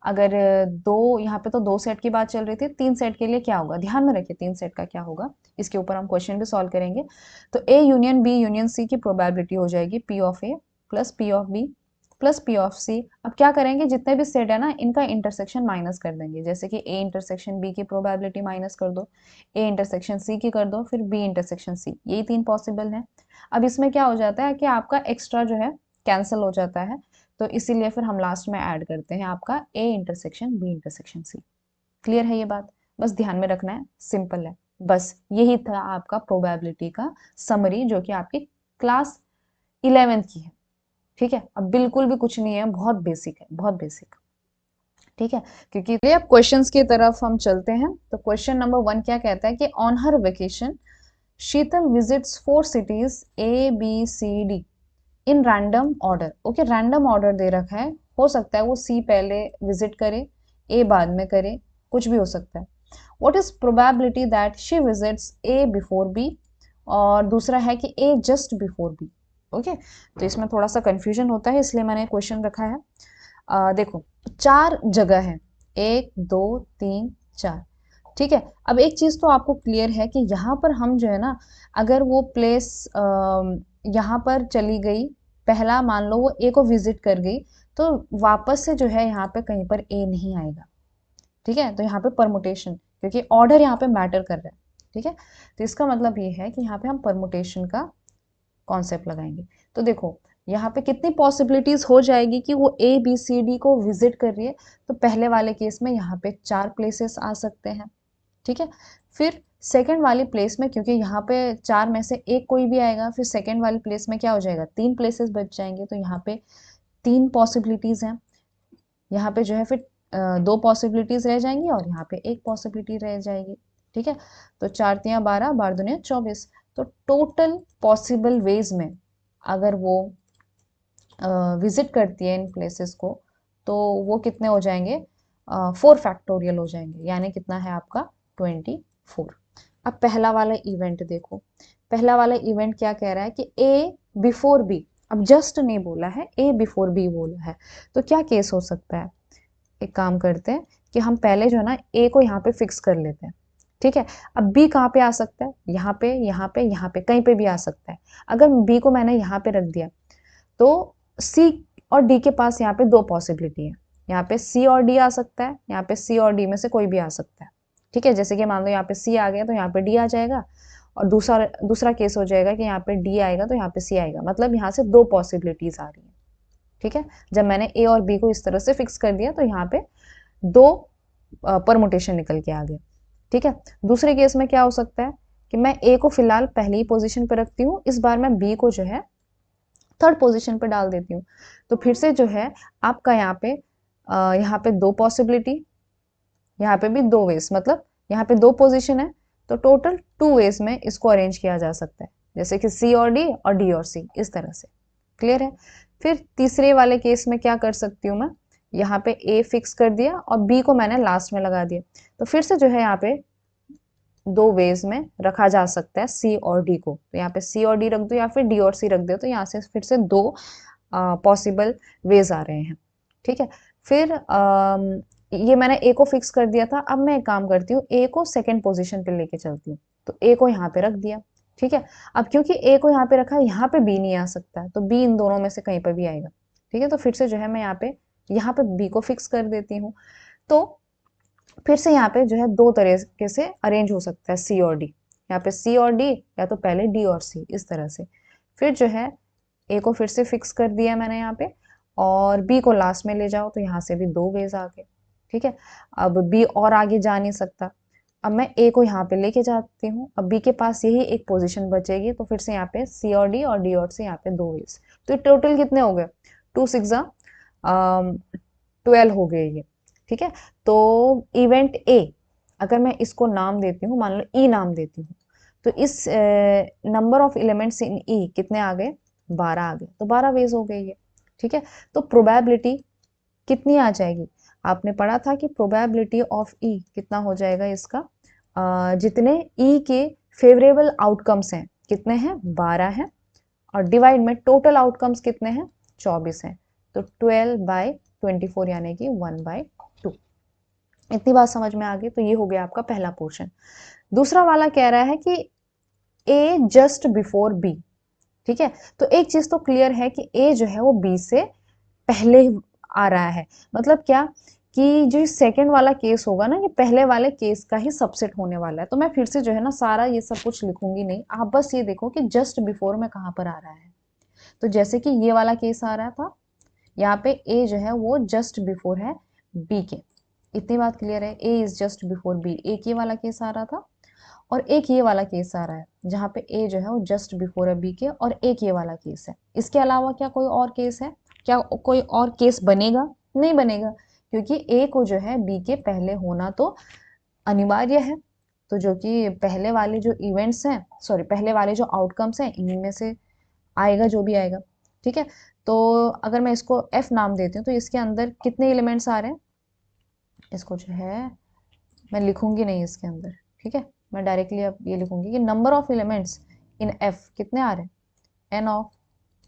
अगर दो, यहाँ पे तो 2 सेट की बात चल रही थी, 3 सेट के लिए क्या होगा, ध्यान में रखिए 3 सेट का क्या होगा, इसके ऊपर हम क्वेश्चन भी सॉल्व करेंगे। तो A union B union C की प्रोबेबिलिटी हो जाएगी P of A plus P of B plus P of C. अब क्या करेंगे, जितने भी सेट है ना इनका इंटरसेक्शन माइनस कर देंगे। जैसे कि ए इंटरसेक्शन बी की प्रोबेबिलिटी माइनस कर दो, ए इंटरसेक्शन सी की कर दो, फिर बी इंटरसेक्शन सी, यही 3 पॉसिबल है। अब इसमें क्या हो जाता है कि आपका एक्स्ट्रा जो है कैंसिल हो जाता है, तो इसीलिए फिर हम लास्ट में ऐड करते हैं आपका A intersection B intersection C. Clear है ये बात? बस ध्यान में रखना है, सिंपल है। बस यही था आपका प्रोबेबिलिटी का समरी, जो कि आपकी क्लास 11th की है। ठीक है, अब बिल्कुल भी कुछ नहीं है, बहुत बेसिक है, बहुत बेसिक। ठीक है, क्योंकि ये अब क्वेश्चंस की तरफ हम चलते हैं। तो क्वेश्चन नंबर 1 क्या कहता है कि on her vacation Sheetal visits 4 cities A B C D in random order. Okay, random order दे रखा है, हो सकता है वो सी पहले विजिट करे, ए बाद में करे, कुछ भी हो सकता है। What is probability that she visits A before B, और दूसरा है कि A just before B. Okay, तो इसमें थोड़ा सा कंफ्यूजन होता है, इसलिए मैंने क्वेश्चन रखा है। देखो 4 जगह है, 1 2 3 4। ठीक है, अब एक चीज तो आपको क्लियर है कि यहाँ पर हम जो है ना, अगर वो प्लेस यहाँ पर चली गई, पहला मान लो वो ए को विजिट कर गई, तो वापस से जो है यहाँ पे कहीं पर ए नहीं आएगा। ठीक है, तो यहाँ पे परमुटेशन, क्योंकि ऑर्डर यहाँ पे मैटर कर रहा है। ठीक है, तो इसका मतलब ये है कि यहाँ पे हम परमुटेशन का कॉन्सेप्ट लगाएंगे। तो देखो यहाँ पे कितनी पॉसिबिलिटीज हो जाएगी कि वो ए बी सी डी को विजिट कर रही है। तो पहले वाले केस में यहाँ पे 4 प्लेसेस आ सकते हैं। ठीक है, फिर सेकंड वाली प्लेस में, क्योंकि यहाँ पे 4 में से एक कोई भी आएगा, फिर सेकंड वाली प्लेस में क्या हो जाएगा, 3 प्लेसेस बच जाएंगे। तो यहाँ पे 3 पॉसिबिलिटीज हैं। यहाँ पे जो है फिर 2 पॉसिबिलिटीज रह जाएंगी और यहाँ पे 1 पॉसिबिलिटी रह जाएगी। ठीक है, तो 4 तियाँ 12, 12 दूनी 24। तो टोटल पॉसिबल वेज में अगर वो विजिट करती है इन प्लेसेस को, तो वो कितने हो जाएंगे, 4 फैक्टोरियल हो जाएंगे, यानी कितना है आपका 24। अब पहला वाला इवेंट देखो, पहला वाला इवेंट क्या कह रहा है कि ए बिफोर बी, अब जस्ट नहीं बोला है, ए बिफोर बी बोला है, तो क्या केस हो सकता है? एक काम करते हैं कि हम पहले जो है ना ए को यहाँ पे फिक्स कर लेते हैं, ठीक है। अब बी कहाँ पे आ सकता है? यहाँ पे, यहाँ पे, यहाँ पे, कहीं पे भी आ सकता है। अगर बी को मैंने यहाँ पे रख दिया तो सी और डी के पास यहाँ पे दो पॉसिबिलिटी है। यहाँ पे सी और डी आ सकता है, यहाँ पे सी और डी में से कोई भी आ सकता है, ठीक है। जैसे कि मान लो यहाँ पे सी आ गया तो यहाँ पे डी आ जाएगा, और दूसरा दूसरा केस हो जाएगा कि यहाँ पे डी आएगा तो यहाँ पे सी आएगा, मतलब यहाँ से दो पॉसिबिलिटीज आ रही है, ठीक है। जब मैंने ए और बी को इस तरह से फिक्स कर दिया तो यहाँ पे दो परमुटेशन निकल के आ गए, ठीक है। दूसरे केस में क्या हो सकता है कि मैं ए को फिलहाल पहली पोजीशन पे रखती हूँ, इस बार मैं बी को जो है थर्ड पोजीशन पे डाल देती हूँ, तो फिर से जो है आपका यहाँ पे दो पॉसिबिलिटी, यहाँ पे भी दो वेज, मतलब यहाँ पे दो पोजीशन है तो टोटल टू वेज में इसको अरेंज किया जा सकता है, जैसे कि सी और डी और सी, इस तरह से। क्लियर है? फिर तीसरे वाले केस में क्या कर सकती हूँ मैं, यहाँ पे ए फिक्स कर दिया और बी को मैंने लास्ट में लगा दिया, तो फिर से जो है यहाँ पे दो वेज में रखा जा सकता है सी और डी को, तो यहाँ पे सी और डी रख दो या फिर डी और सी रख दो, तो यहाँ से फिर से दो पॉसिबल वेज आ रहे हैं, ठीक है। फिर ये मैंने ए को फिक्स कर दिया था, अब मैं एक काम करती हूँ, ए को सेकंड पोजीशन पे लेके चलती हूँ, तो ए को यहाँ पे रख दिया, ठीक है। अब क्योंकि ए को यहाँ पे रखा है, यहाँ पे बी नहीं आ सकता है, तो बी इन दोनों में से कहीं पर भी आएगा, ठीक है। तो फिर से जो है मैं यहाँ पे बी को फिक्स कर देती हूँ, तो फिर से यहाँ पे जो है दो तरीके से अरेंज हो सकता है सी और डी, यहाँ पे सी और डी या तो पहले डी और सी, इस तरह से। फिर जो है ए को फिर से फिक्स कर दिया मैंने यहाँ पे, और बी को लास्ट में ले जाओ, तो यहाँ से भी दो वेज आ गए, ठीक है। अब बी और आगे जा नहीं सकता, अब मैं ए को यहाँ पे लेके जाती हूँ, अब बी के पास यही एक पोजीशन बचेगी, तो फिर से यहाँ पे सी और डी और सी, यहाँ पे दो वेज, तो टोटल कितने हो गए? 2 6 12 हो गए ये, ठीक है। तो इवेंट ए, अगर मैं इसको नाम देती हूँ, मान लो ई नाम देती हूँ, तो इस नंबर ऑफ एलिमेंट्स इन ई कितने आ गए? 12 आ गए, तो 12 वेज हो गई है, ठीक है। तो प्रोबेबिलिटी कितनी आ जाएगी? आपने पढ़ा था कि प्रोबेबिलिटी ऑफ ई कितना हो जाएगा इसका, जितने ई के फेवरेबल आउटकम्स हैं कितने हैं? 12 हैं, और डिवाइड में टोटल आउटकम्स कितने हैं? 24 हैं, तो 12/24 यानी कि 1/2। इतनी बात समझ में आ गई? तो ये हो गया आपका पहला पोर्शन। दूसरा वाला कह रहा है कि ए जस्ट बिफोर बी, ठीक है। तो एक चीज तो क्लियर है कि ए जो है वो बी से पहले आ रहा है, मतलब क्या कि जो सेकंड वाला केस होगा ना, ये पहले वाले केस का ही सबसेट होने वाला है। तो मैं फिर से जो है ना सारा ये सब कुछ लिखूंगी नहीं, आप बस ये देखो कि जस्ट बिफोर में कहाँ पर आ रहा है। तो जैसे कि ये वाला केस आ रहा था, यहाँ पे ए जो है वो जस्ट बिफोर है बी के, इतनी बात क्लियर है? ए इज जस्ट बिफोर बी, एक ये वाला केस आ रहा था, और एक ये वाला केस आ रहा है जहाँ पे ए जो है वो जस्ट बिफोर है बी के, और एक ये वाला केस है। इसके अलावा क्या कोई और केस है? क्या कोई और केस बनेगा? नहीं बनेगा, क्योंकि ए को जो है बी के पहले होना तो अनिवार्य है। तो जो कि पहले वाले जो इवेंट्स हैं, सॉरी पहले वाले जो आउटकम्स हैं, इन्हीं में से आएगा जो भी आएगा, ठीक है। तो अगर मैं इसको एफ नाम देती हूँ, तो इसके अंदर कितने एलिमेंट्स आ रहे हैं? इसको जो है मैं लिखूंगी नहीं इसके अंदर, ठीक है। मैं डायरेक्टली अब ये लिखूंगी कि number of elements in F कितने आ रहे हैं? एन ऑफ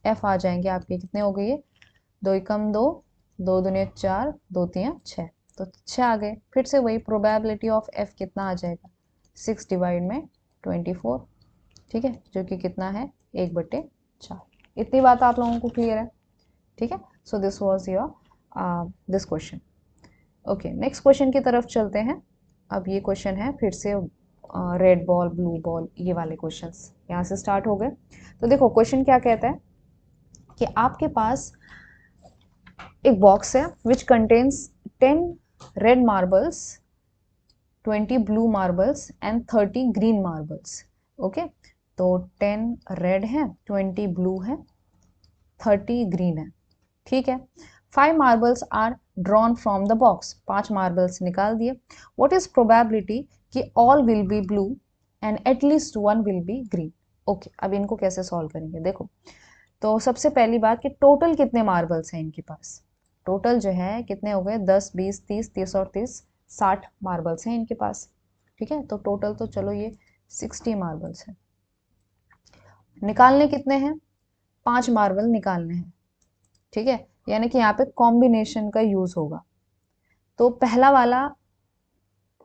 एफ आ जाएंगे आपके, कितने हो गए? दो एकम दो, दो दूनी चार, दो तीन छः, तो 6 आ गए। फिर से वही प्रोबेबिलिटी ऑफ एफ कितना आ जाएगा? 6 डिवाइड में 24, ठीक है, जो कि कितना है? 1/4। इतनी बात आप लोगों को क्लियर है? ठीक है। So this was your this question. Okay, next question की तरफ चलते हैं। अब ये क्वेश्चन है फिर से रेड बॉल ब्लू बॉल, ये वाले क्वेश्चंस यहाँ से स्टार्ट हो गए। तो देखो क्वेश्चन क्या कहता है कि आपके पास एक बॉक्स है which contains 10 red marbles, 20 blue marbles and 30 green marbles. Okay, तो 10 रेड है, 20 ब्लू है, 30 ग्रीन है, ठीक है। 5 marbles are drawn from the box, 5 marbles निकाल दिए। व्हाट इज प्रोबेबिलिटी कि all will be blue and at least one will be green? Okay, अब इनको कैसे सॉल्व करेंगे? देखो, तो सबसे पहली बात कि टोटल कितने मार्बल्स हैं इनके पास? टोटल जो है कितने हो गए? 10 20 30, 30 और 30 60 मार्बल्स हैं इनके पास, ठीक है। तो टोटल तो चलो ये 60 मार्बल्स हैं। निकालने कितने हैं? 5 मार्बल निकालने हैं, ठीक है, यानी कि यहाँ पे कॉम्बिनेशन का यूज होगा। तो पहला वाला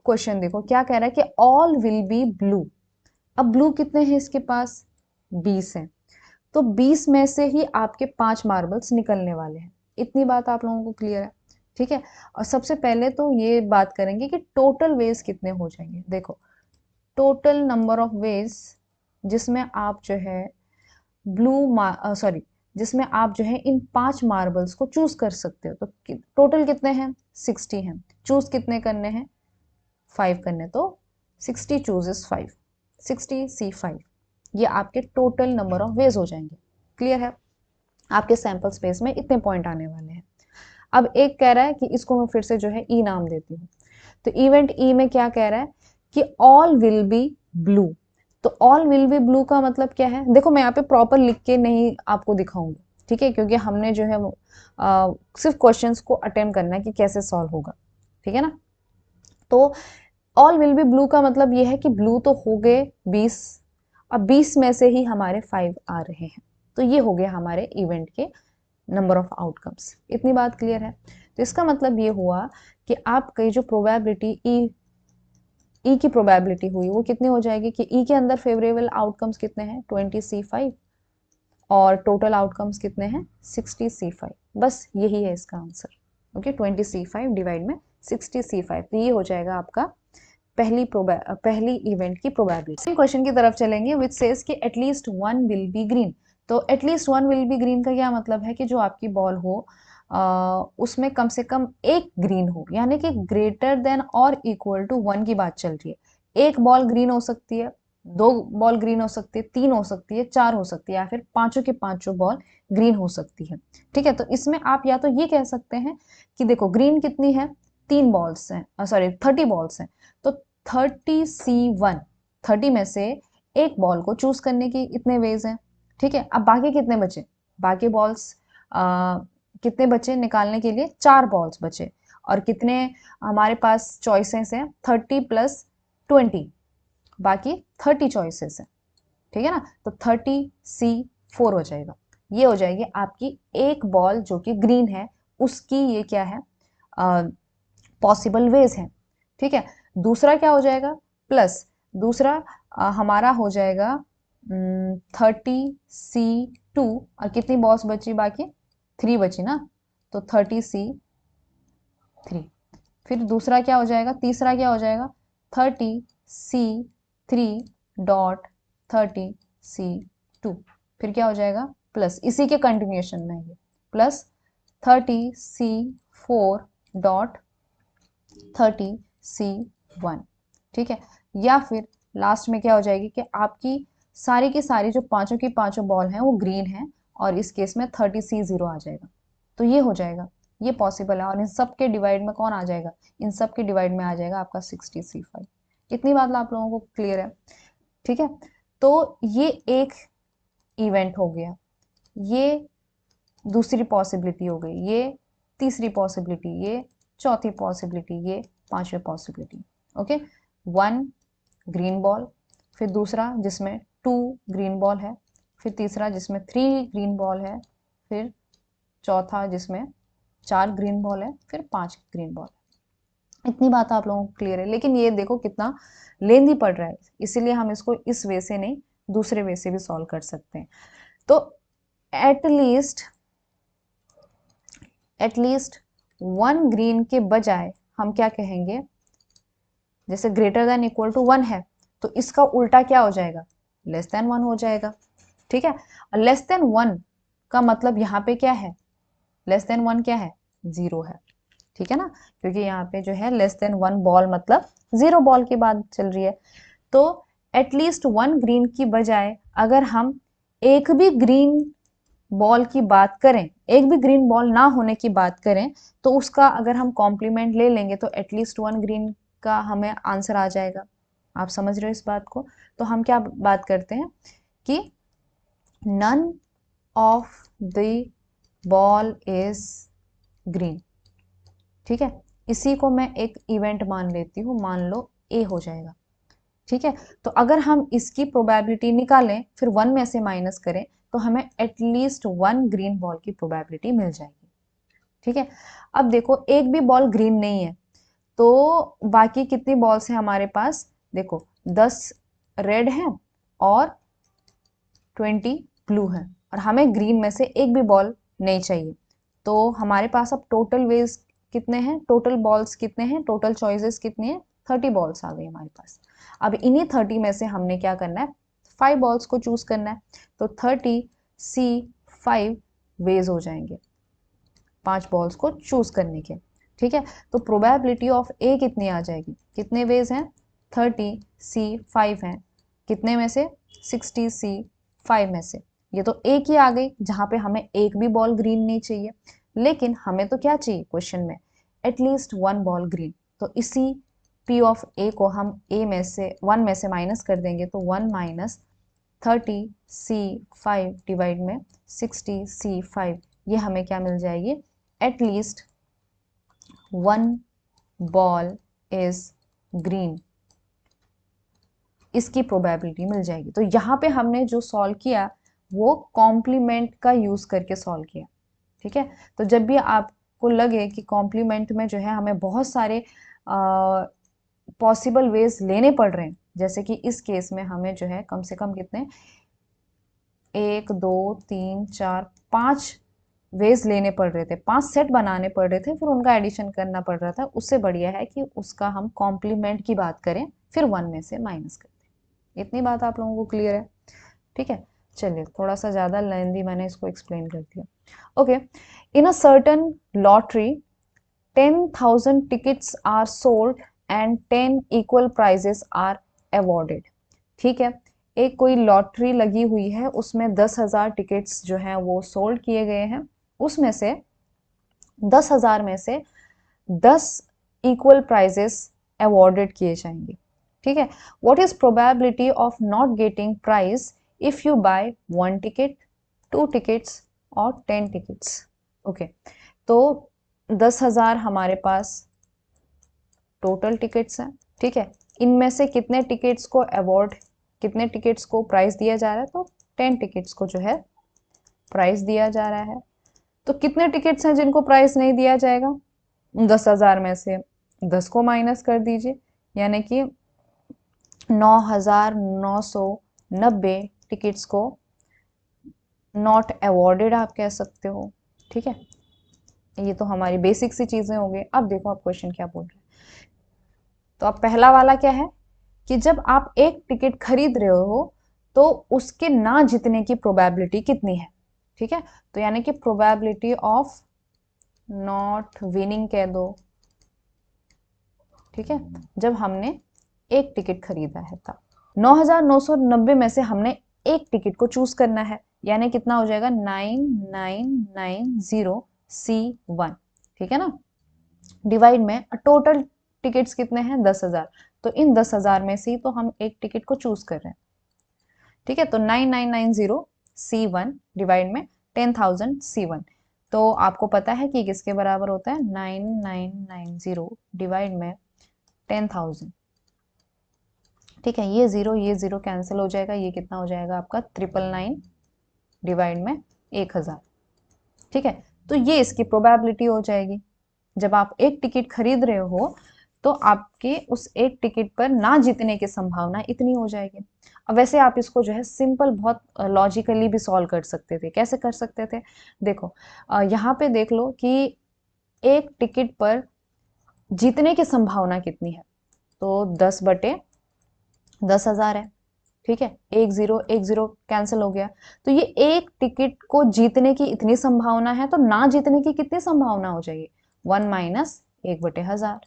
क्वेश्चन देखो क्या कह रहा है कि ऑल विल बी ब्लू। अब ब्लू कितने हैं इसके पास, 20 हैं, तो 20 में से ही आपके 5 मार्बल्स निकलने वाले हैं। इतनी बात आप लोगों को क्लियर है, ठीक है। और सबसे पहले तो ये बात करेंगे कि टोटल वेज कितने हो जाएंगे। देखो टोटल नंबर ऑफ वेज जिसमें आप जो है जिसमें आप जो है इन 5 मार्बल्स को चूज कर सकते हो। तो टोटल कितने हैं, 60 हैं। चूज कितने करने हैं, 5 करने, तो 60 चूजेस 5, 60C5, ये आपके टोटल नंबर ऑफ वेज हो जाएंगे। क्लियर है, आपके सैंपल स्पेस में इतने पॉइंट आने वाले हैं। अब एक कह रहा है कि इसको मैं फिर से जो है ई नाम देती हूँ। तो इवेंट ई में क्या कह रहा है कि ऑल विल बी ब्लू। तो ऑल विल बी ब्लू का मतलब क्या है, देखो मैं यहाँ पे प्रॉपर लिख के नहीं आपको दिखाऊंगी, ठीक है, क्योंकि हमने जो है सिर्फ क्वेश्चंस को अटेम्प्ट करना है कि कैसे सॉल्व होगा, ठीक है ना। तो ऑल विल बी ब्लू का मतलब ये है कि ब्लू तो हो गए 20, अब 20 में से ही हमारे 5 आ रहे हैं, तो ये हो गया हमारे इवेंट के नंबर ऑफ आउटकम्स। इतनी बात क्लियर है। तो इसका मतलब ये हुआ कि आपकी जो प्रोबेबिलिटी ई की प्रोबेबिलिटी हुई वो कितनी हो जाएगी कि ई के अंदर फेवरेबल आउटकम्स कितने हैं, 20C5, और टोटल आउटकम्स कितने हैं, 60C5। बस यही है इसका आंसर। ओके, 20C5 डिवाइड में 60C5, तो ये हो जाएगा आपका पहली इवेंट की प्रोबेबिलिटी। क्वेश्चन की तरफ चलेंगे विच सेज कि at least one will be green. तो at least one will be green का क्या मतलब है कि जो आपकी बॉल हो उसमें कम से कम एक ग्रीन हो, यानी कि ग्रेटर देन और इक्वल टू 1 की बात चल रही है। एक बॉल ग्रीन हो सकती है, 2 बॉल ग्रीन हो सकती है, 3 हो सकती है, 4 हो सकती है, या फिर पांचों के पांचों बॉल ग्रीन हो सकती है, ठीक है। तो इसमें आप या तो ये कह सकते हैं कि देखो ग्रीन कितनी है, 3 बॉल्स हैं, सॉरी 30 बॉल्स हैं, तो 30C1, 30 में से एक बॉल को चूज करने की इतने वेज हैं, ठीक है। अब बाकी कितने बचे, बाकी बॉल्स कितने बचे निकालने के लिए, 4 बॉल्स बचे, और कितने हमारे पास चॉइसेस हैं, 30 + 20, बाकी 30 चॉइसेस हैं, ठीक है ना। तो 30C4 हो जाएगा, ये हो जाएगी आपकी एक बॉल जो कि ग्रीन है उसकी ये क्या है, पॉसिबल वेज है, ठीक है। दूसरा क्या हो जाएगा, प्लस दूसरा हमारा हो जाएगा 30C2, और कितनी बॉल्स बची, बाकी 3 बची ना, तो 30C3। फिर दूसरा क्या हो जाएगा, तीसरा क्या हो जाएगा, 30C3.30C2, फिर क्या हो जाएगा, प्लस इसी के कंटिन्यूएशन में ये प्लस 30C4.30C1, ठीक है। या फिर लास्ट में क्या हो जाएगी कि आपकी सारी की सारी जो पांचों की पांचों बॉल हैं वो ग्रीन है, और इस केस में 30C0 आ जाएगा, तो ये हो जाएगा, ये पॉसिबल है। और इन सब के डिवाइड में कौन आ जाएगा, इन सब के डिवाइड में आ जाएगा आपका 60C5। इतनी बात आप लोगों को क्लियर है, ठीक है। तो ये एक इवेंट हो गया, ये दूसरी पॉसिबिलिटी हो गई, ये तीसरी पॉसिबिलिटी, ये चौथी पॉसिबिलिटी, ये पांचवी पॉसिबिलिटी। ओके, 1 ग्रीन बॉल, फिर दूसरा जिसमें 2 ग्रीन बॉल है, फिर तीसरा जिसमें 3 ग्रीन बॉल है, फिर चौथा जिसमें 4 ग्रीन बॉल है, फिर 5 ग्रीन बॉल है। इतनी बात आप लोगों को क्लियर है। लेकिन ये देखो कितना लेंदी पड़ रहा है, इसीलिए हम इसको इस वे से नहीं दूसरे वे से भी सॉल्व कर सकते हैं। तो एटलीस्ट 1 ग्रीन के बजाय हम क्या कहेंगे, जैसे ग्रेटर देन इक्वल टू 1 है, तो इसका उल्टा क्या हो जाएगा, लेस देन 1 हो जाएगा, ठीक है। और लेस देन 1 का मतलब यहाँ पे क्या है, लेस देन 1 क्या है, 0 है, ठीक है ना, क्योंकि यहाँ पे जो है लेस देन 1 बॉल मतलब 0 बॉल की बात चल रही है। तो एटलीस्ट 1 ग्रीन की बजाय अगर हम एक भी ग्रीन बॉल की बात करें, एक भी ग्रीन बॉल ना होने की बात करें, तो उसका अगर हम कॉम्प्लीमेंट ले लेंगे तो एटलीस्ट 1 ग्रीन का हमें आंसर आ जाएगा। आप समझ रहे हो इस बात को। तो हम क्या बात करते हैं कि none of the ball is green, ठीक है। इसी को मैं एक इवेंट मान लेती हूँ, मान लो ए हो जाएगा, ठीक है। तो अगर हम इसकी प्रोबेबिलिटी निकालें, फिर 1 में से माइनस करें, तो हमें एटलीस्ट 1 ग्रीन बॉल की प्रोबेबिलिटी मिल जाएगी। ठीक है, अब देखो एक भी बॉल ग्रीन नहीं है, तो बाकी कितनी बॉल्स हैं हमारे पास? देखो 10 रेड हैं और 20 ब्लू हैं, और हमें ग्रीन में से एक भी बॉल नहीं चाहिए। तो हमारे पास अब टोटल वेज कितने हैं, टोटल बॉल्स कितने हैं, टोटल चॉइसेस कितनी है? 30 बॉल्स आ गई हमारे पास। अब इन्हीं 30 में से हमने क्या करना है? 5 बॉल्स को चूज करना है। तो 30C5 वेज हो जाएंगे 5 बॉल्स को चूज करने के। ठीक है, तो प्रोबेबिलिटी ऑफ ए कितनी आ जाएगी? कितने वेज हैं? 30C5 हैं, कितने में से? 60C5 में से। ये तो एक ही आ गई जहां पे हमें एक भी बॉल ग्रीन नहीं चाहिए, लेकिन हमें तो क्या चाहिए क्वेश्चन में? At least 1 ball green. तो इसी P ऑफ A को हम A में से 1 में से माइनस कर देंगे, तो 1 माइनस 30C5 डिवाइड में 60C5, ये हमें क्या मिल जाएगी? एटलीस्ट 1 बॉल इज ग्रीन, इसकी प्रोबेबिलिटी मिल जाएगी। तो यहाँ पे हमने जो सॉल्व किया वो कॉम्प्लीमेंट का यूज करके सॉल्व किया। ठीक है, तो जब भी आपको लगे कि कॉम्प्लीमेंट में जो है हमें बहुत सारे पॉसिबल वेज लेने पड़ रहे हैं, जैसे कि इस केस में हमें जो है कम से कम कितने, 1 2 3 4 5 वेज लेने पड़ रहे थे, 5 सेट बनाने पड़ रहे थे, फिर उनका एडिशन करना पड़ रहा था। उससे बढ़िया है कि उसका हम कॉम्प्लीमेंट की बात करें, फिर 1 में से माइनस करें। इतनी बात आप लोगों को क्लियर है? ठीक है, चलिए थोड़ा सा ज्यादा लेंदी मैंने इसको एक्सप्लेन कर दिया। Okay, in a certain lottery 10,000 tickets are sold and 10 equal prizes are awarded. ठीक है, एक कोई लॉटरी लगी हुई है, उसमें 10,000 टिकट्स जो हैं वो सोल्ड किए गए हैं, उसमें से 10,000 में से 10 इक्वल प्राइजेस अवॉर्डेड किए जाएंगे। ठीक है, what is probability of not getting prize if you buy 1 ticket, 2 tickets और 10 टिकट्स? ओके, तो 10,000 हमारे पास टोटल टिकट्स हैं। ठीक है, इनमें से कितने टिकट्स को अवार्ड, कितने टिकट्स को प्राइस दिया जा रहा है? तो 10 टिकट्स को जो है प्राइस दिया जा रहा है। तो कितने टिकट्स हैं जिनको प्राइस नहीं दिया जाएगा? 10,000 में से 10 को माइनस कर दीजिए, यानी कि 9,990 टिकट्स को नॉट अवॉर्डेड आप कह सकते हो। ठीक है, ये तो हमारी बेसिक सी चीजें हो गई। अब देखो आप क्वेश्चन क्या बोल रहे हैं। तो अब पहला वाला क्या है कि जब आप एक टिकट खरीद रहे हो तो उसके ना जीतने की प्रोबेबिलिटी कितनी है? ठीक है, तो यानी कि प्रोबेबिलिटी ऑफ नॉट विनिंग कह दो। ठीक है, जब हमने एक टिकट खरीदा है तब 9,990 में से हमने एक टिकट को चूज करना है, यानी कितना हो जाएगा? 9990C1। ठीक है ना, डिवाइड में टोटल टिकट्स कितने हैं? 10,000। तो इन 10,000 में से तो हम एक टिकट को चूज कर रहे हैं। ठीक है, तो 9990C1 डिवाइड में 10,000C1, तो आपको पता है कि किसके बराबर होता है? 9990 डिवाइड में 10,000। ठीक है, ये जीरो कैंसिल हो जाएगा, ये कितना हो जाएगा आपका? 999 डिवाइड में 1,000। ठीक है, तो ये इसकी प्रोबेबिलिटी हो जाएगी। जब आप एक टिकट खरीद रहे हो तो आपके उस एक टिकट पर ना जीतने की संभावना इतनी हो जाएगी। अब वैसे आप इसको जो है सिंपल बहुत लॉजिकली भी सॉल्व कर सकते थे। कैसे कर सकते थे? देखो यहाँ पे देख लो कि एक टिकट पर जीतने की संभावना कितनी है, तो 10/10,000 है। ठीक है, एक जीरो कैंसिल हो गया, तो ये एक टिकट को जीतने की इतनी संभावना है, तो ना जीतने की कितनी संभावना हो जाएगी? 1 माइनस 1/1000।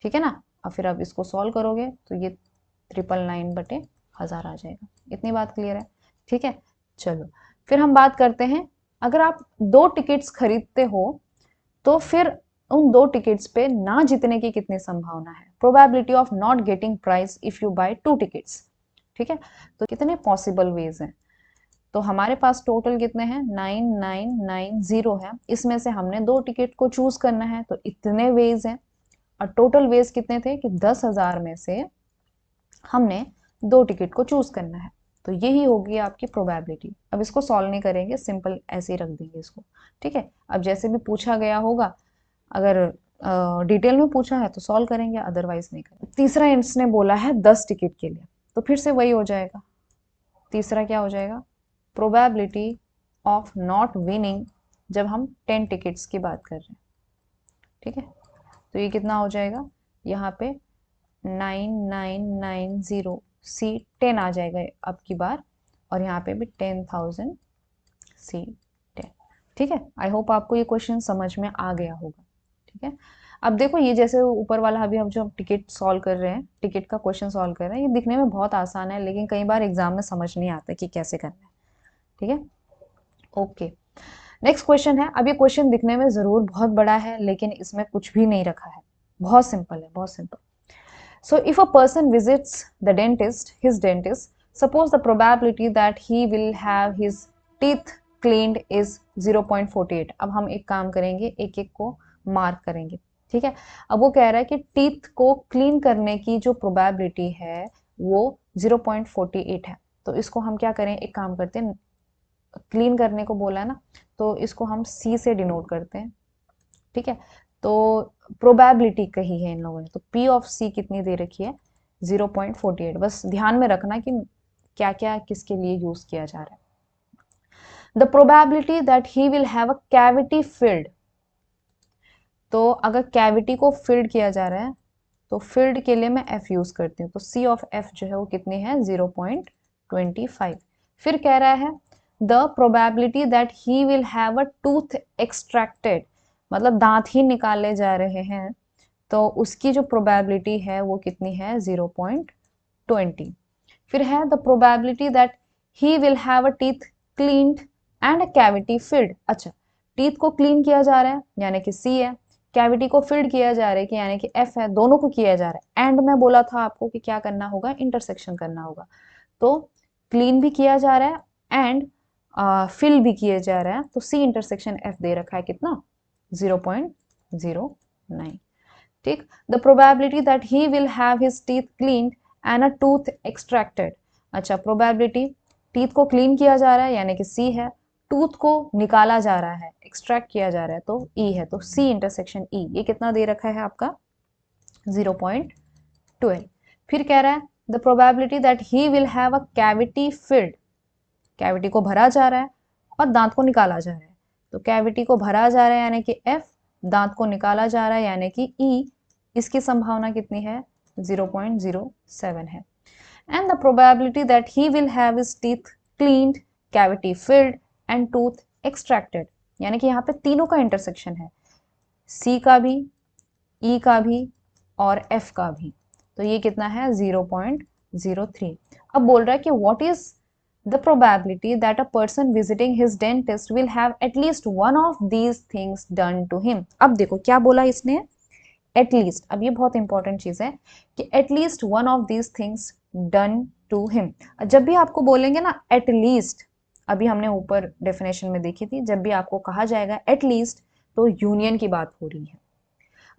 ठीक है ना, अब फिर आप इसको सॉल्व करोगे तो ये 999/1000 आ जाएगा। इतनी बात क्लियर है? ठीक है, चलो फिर हम बात करते हैं, अगर आप 2 टिकट्स खरीदते हो तो फिर उन 2 टिकट्स पे ना जीतने की कितनी संभावना है? Probability of not getting prize if you buy 2 tickets. ठीक है, तो कितने पॉसिबल वेज हैं? तो हमारे पास टोटल कितने हैं? 9990 है, इसमें से हमने 2 टिकट को चूज करना है, तो इतने वेज हैं। और टोटल वेज कितने थे कि 10,000 में से हमने 2 टिकट को चूज करना है। तो यही होगी आपकी प्रोबेबिलिटी। अब इसको सॉल्व नहीं करेंगे, सिंपल ऐसे ही रख देंगे इसको, ठीक है। अब जैसे भी पूछा गया होगा, अगर डिटेल में पूछा है तो सॉल्व करेंगे, अदरवाइज नहीं करेंगे। तीसरा इसने बोला है 10 टिकट के लिए, तो फिर से वही हो जाएगा। तीसरा क्या हो जाएगा, प्रोबेबिलिटी ऑफ नॉट विनिंग, जब हम 10 टिकट्स की बात कर रहे हैं, ठीक है। तो ये कितना हो जाएगा, यहाँ पे 9990 सी 10 आ जाएगा अब की बार, और यहाँ पे भी 10,000 सी 10, ठीक है। आई होप आपको ये क्वेश्चन समझ में आ गया होगा, ठीक है। अब देखो ये जैसे ऊपर वाला अभी हम जो टिकट सॉल्व कर रहे हैं, टिकट का क्वेश्चन सॉल्व कर रहे हैं, ये दिखने में बहुत आसान है, लेकिन कई बार एग्जाम में समझ नहीं आता कि कैसे करना है, ठीक है। ओके, नेक्स्ट क्वेश्चन है। अब ये क्वेश्चन दिखने में जरूर बहुत बड़ा है, लेकिन इसमें कुछ भी नहीं रखा है, बहुत सिंपल है, बहुत simple. So if a person visits the dentist, his dentist, suppose the probability that he will have his teeth cleaned is 0.48। अब हम एक काम करेंगे, एक एक को मार्क करेंगे, ठीक है। अब वो कह रहा है कि टीथ को क्लीन करने की जो प्रोबेबिलिटी है वो 0.48 है। तो इसको हम क्या करें, एक काम करते हैं, क्लीन करने को बोला है ना, तो इसको हम सी से डिनोट करते हैं, ठीक है। तो प्रोबेबिलिटी कही है इन लोगों ने, तो पी ऑफ सी कितनी दे रखी है, 0.48। बस ध्यान में रखना कि क्या क्या किसके लिए यूज किया जा रहा है। The probability that he will have a cavity filled, तो अगर कैविटी को फिल्ड किया जा रहा है तो फिल्ड के लिए मैं एफ यूज करती हूँ, तो सी ऑफ एफ जो है वो कितनी है, 0.25। फिर कह रहा है the probability that he will have a tooth extracted, मतलब दांत ही निकाले जा रहे हैं, तो उसकी जो प्रोबेबिलिटी है वो कितनी है, 0.20। फिर है the probability that he will have a teeth cleaned and a cavity filled. अच्छा, टीथ को क्लीन किया जा रहा है यानी कि सी है, कैविटी को फिल्ड किया जा रहा है कि यानी कि एफ है, दोनों को किया जा रहा है। एंड मैं बोला था आपको कि क्या करना होगा, इंटरसेक्शन करना होगा। तो क्लीन भी किया जा रहा है एंड फिल भी किया जा रहा है, तो सी इंटरसेक्शन एफ दे रखा है कितना, 0.09, ठीक। The probability that he will have his teeth cleaned and a tooth extracted. अच्छा, प्रोबेबिलिटी टीथ को क्लीन किया जा रहा है यानी कि सी है, टूथ को निकाला जा रहा है, एक्सट्रैक्ट किया जा रहा है, तो ई है, तो सी इंटरसेक्शन ई, ये कितना दे रखा है आपका, 0.12। फिर कह रहा है the probability that he will have a cavity filled, cavity को भरा जा रहा है और दांत को निकाला जा रहा है, तो कैविटी को भरा जा रहा है यानी कि एफ, दांत को निकाला जा रहा है यानी कि ई, इसकी संभावना कितनी है, 0.07 है। And the probability that he will have his teeth cleaned, cavity filled and tooth extracted, यानी कि यहाँ पे तीनों का इंटरसेक्शन है, सी का भी, ई का भी और एफ का भी, तो ये कितना है, 0.03। अब बोल रहा है कि what is the probability that a person visiting his dentist will have at least one of these things done to him। अब देखो क्या बोला इसने, at least। अब ये बहुत इंपॉर्टेंट चीज है कि at least one of these things done to him। जब भी आपको बोलेंगे ना at least, अभी हमने ऊपर डेफिनेशन में देखी थी, जब भी आपको कहा जाएगा at least तो यूनियन की बात हो रही है।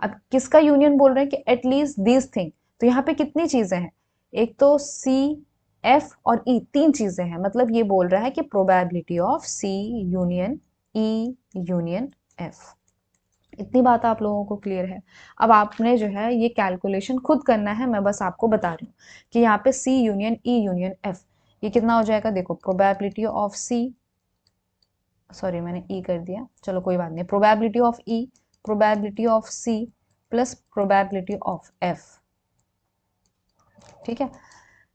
अब किसका यूनियन बोल रहे हैं कि at least these thing, तो यहाँ पे कितनी चीजें हैं, एक तो सी, एफ और ई, तीन चीजें हैं, मतलब ये बोल रहा है कि probability of C union E union F. इतनी बात आप लोगों को क्लियर है। अब आपने जो है ये कैलकुलेशन खुद करना है, मैं बस आपको बता रही हूँ कि यहाँ पे सी यूनियन ई यूनियन एफ, ये कितना हो जाएगा, देखो प्रोबेबिलिटी ऑफ सी, सॉरी मैंने ई कर दिया, चलो कोई बात नहीं, probability of E, probability of C plus probability of F, ठीक है,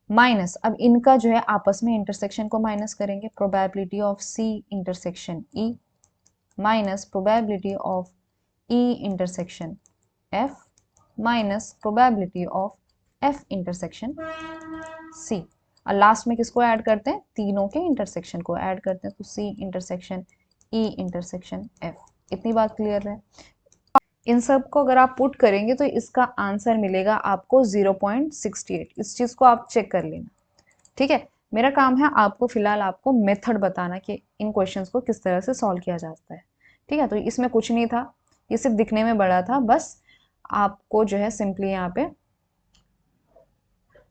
माइनस, अब इनका जो है आपस में इंटरसेक्शन को माइनस करेंगे, probability of C intersection E minus probability of E intersection F minus probability of F intersection C, और लास्ट में किसको ऐड करते हैं, तीनों के इंटरसेक्शन को ऐड करते हैं, तो C intersection E intersection F. इतनी बात क्लियर है। इन सब को अगर आप पुट करेंगे तो इसका आंसर मिलेगा आपको 0.68। इस चीज को आप चेक कर लेना, ठीक है। मेरा काम है आपको फिलहाल आपको मेथड बताना कि इन क्वेश्चंस को किस तरह से सॉल्व किया जाता है, ठीक है। तो इसमें कुछ नहीं था, ये सिर्फ दिखने में बड़ा था, बस आपको जो है सिंपली यहाँ पे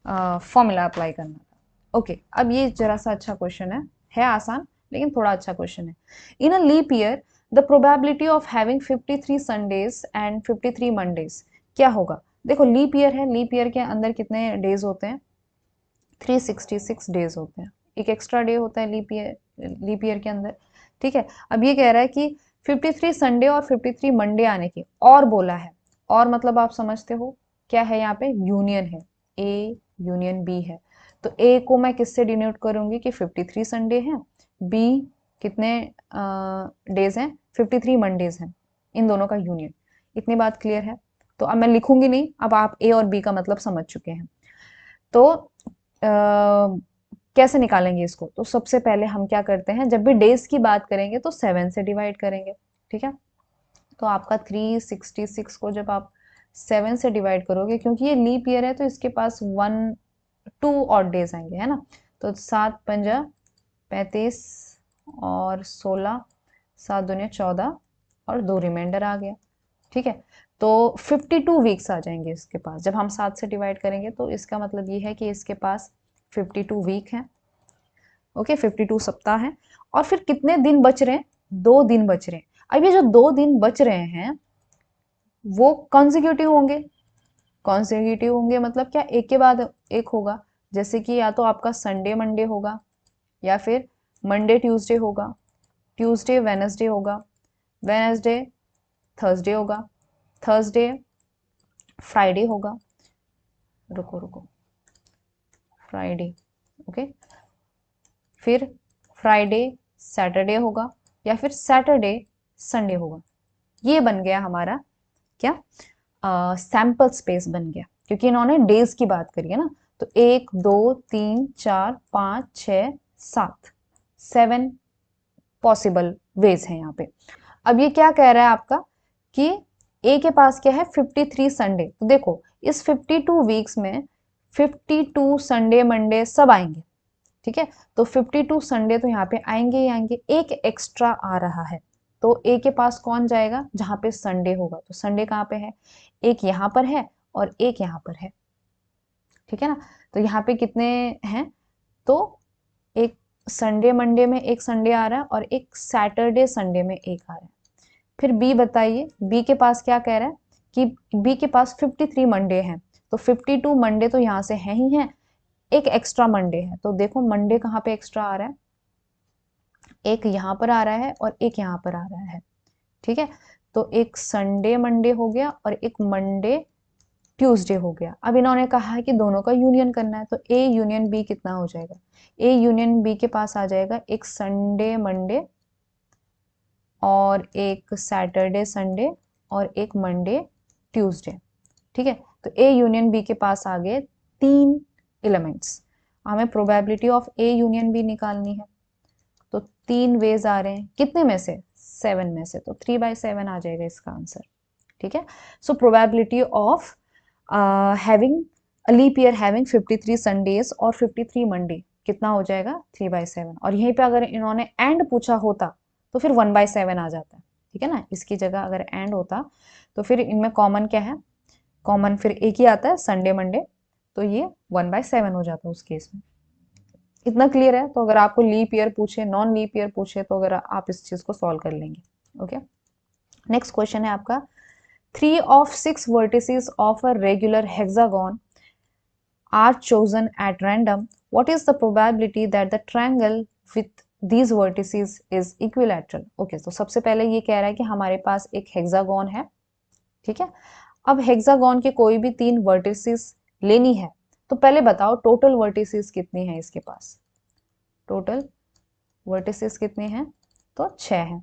फॉर्मूला अप्लाई करना था। ओके, अब ये जरा सा अच्छा क्वेश्चन है आसान लेकिन थोड़ा अच्छा क्वेश्चन है। In a leap year the probability of having 53 Sundays and 53 Mondays क्या होगा? देखो लीप ईयर है, लीप ईयर के अंदर कितने डेज होते हैं? 366 डेज होते हैं, एक एक्स्ट्रा डे होता है लीप ईयर के अंदर। ठीक है, अब ये कह रहा है कि 53 संडे और 53 मंडे आने की, और बोला है, और मतलब आप समझते हो क्या है यहाँ पे? यूनियन है, ए यूनियन बी है। तो ए को मैं किससे डिनोट करूंगी कि 53 संडे हैं, बी कितने डेज हैं? 53 मंडेज हैं, इन दोनों का यूनियन। इतनी बात क्लियर है? तो अब मैं लिखूंगी नहीं, अब आप ए और बी का मतलब समझ चुके हैं। तो कैसे निकालेंगे इसको? तो सबसे पहले हम क्या करते हैं, जब भी डेज की बात करेंगे तो 7 से डिवाइड करेंगे। ठीक है, तो आपका 366 को जब आप 7 से डिवाइड करोगे, क्योंकि ये लीप ईयर है तो इसके पास 2 ऑड डेज आएंगे, है ना। तो 7 पंजा 35 और 16, 7 दूनी 14 और 2 रिमाइंडर आ गया। ठीक है, तो 52 वीक्स आ जाएंगे इसके पास जब हम 7 से डिवाइड करेंगे। तो इसका मतलब ये है कि इसके पास 52 वीक हैं। ओके, 52 सप्ताह हैं। और फिर कितने दिन बच रहे हैं? 2 दिन बच रहे हैं। अब ये जो 2 दिन बच रहे हैं वो कॉन्जिक्यूटिव होंगे। कॉन्जिक्यूटिव होंगे मतलब क्या? एक के बाद एक होगा। जैसे कि या तो आपका संडे मंडे होगा, या फिर मंडे ट्यूसडे होगा, ट्यूसडे वेनसडे होगा, वेनसडे थर्सडे होगा, थर्सडे फ्राइडे होगा, रुको रुको, फ्राइडे, ओके, फिर फ्राइडे सैटरडे होगा, या फिर सैटरडे संडे होगा। ये बन गया हमारा क्या? सैंपल स्पेस बन गया, क्योंकि इन्होंने डेज की बात करी है ना। तो 1 2 3 4 5 6 7, 7 पॉसिबल वेज है यहाँ पे। अब ये क्या कह रहा है आपका कि ए के पास क्या है? 53 संडे। तो देखो इस 52 वीक्स में 52 संडे मंडे सब आएंगे। ठीक है, तो 52 संडे तो यहाँ पे आएंगे ही आएंगे, एक एक्स्ट्रा आ रहा है। तो ए के पास कौन जाएगा? जहां पे संडे होगा। तो संडे कहाँ पे है? एक यहाँ पर है और एक यहाँ पर है। ठीक है ना, तो यहाँ पे कितने हैं? तो एक संडे मंडे में एक संडे आ रहा है और एक सैटरडे संडे में एक आ रहा है। फिर बी बताइए, बी के पास क्या कह रहा है कि बी के पास 53 मंडे हैं। तो 52 मंडे तो यहाँ से है ही है, एक एक्स्ट्रा मंडे है। तो देखो मंडे कहाँ पे एक्स्ट्रा आ रहा है? एक यहाँ पर आ रहा है और एक यहाँ पर आ रहा है। ठीक है, तो एक संडे मंडे हो गया और एक मंडे ट्यूसडे हो गया। अब इन्होंने कहा है कि दोनों का यूनियन करना है, तो ए यूनियन बी कितना हो जाएगा? ए यूनियन बी के पास आ जाएगा एक संडे मंडे और एक सैटरडे संडे और एक मंडे ट्यूसडे। ठीक है, तो ए यूनियन बी के पास आ गए 3 एलिमेंट्स। हमें probability of A union B निकालनी है। तो 3 वेज आ रहे हैं, कितने में से? 7 में से। तो 3/7 आ जाएगा इसका आंसर। ठीक है, so probability of having a leap year having 53 Sundays और 53 मंडे कितना हो जाएगा? 3/7। और यहीं पे अगर इन्होंने एंड पूछा होता तो फिर 1/7 आ जाता है। ठीक है ना, इसकी जगह अगर एंड होता तो फिर इनमें कॉमन क्या है? कॉमन फिर एक ही आता है, संडे मंडे। तो ये 1/7 हो जाता है उस केस में। इतना क्लियर है? तो अगर आपको लीप ईयर पूछे, नॉन लीप ईयर पूछे, तो अगर आप इस चीज को सॉल्व कर लेंगे। ओके, नेक्स्ट क्वेश्चन है आपका, 3 of 6 vertices of a regular hexagon are chosen at random. What is the probability that the triangle with these vertices is equilateral? Okay, तो सबसे पहले ये कह रहा है कि हमारे पास एक हेक्सागोन है। ठीक है, अब हेक्सागोन के कोई भी 3 वर्टिसेस लेनी है। तो पहले बताओ टोटल वर्टिसेस कितनी है इसके पास? टोटल वर्टिसेस कितने हैं? तो 6 हैं।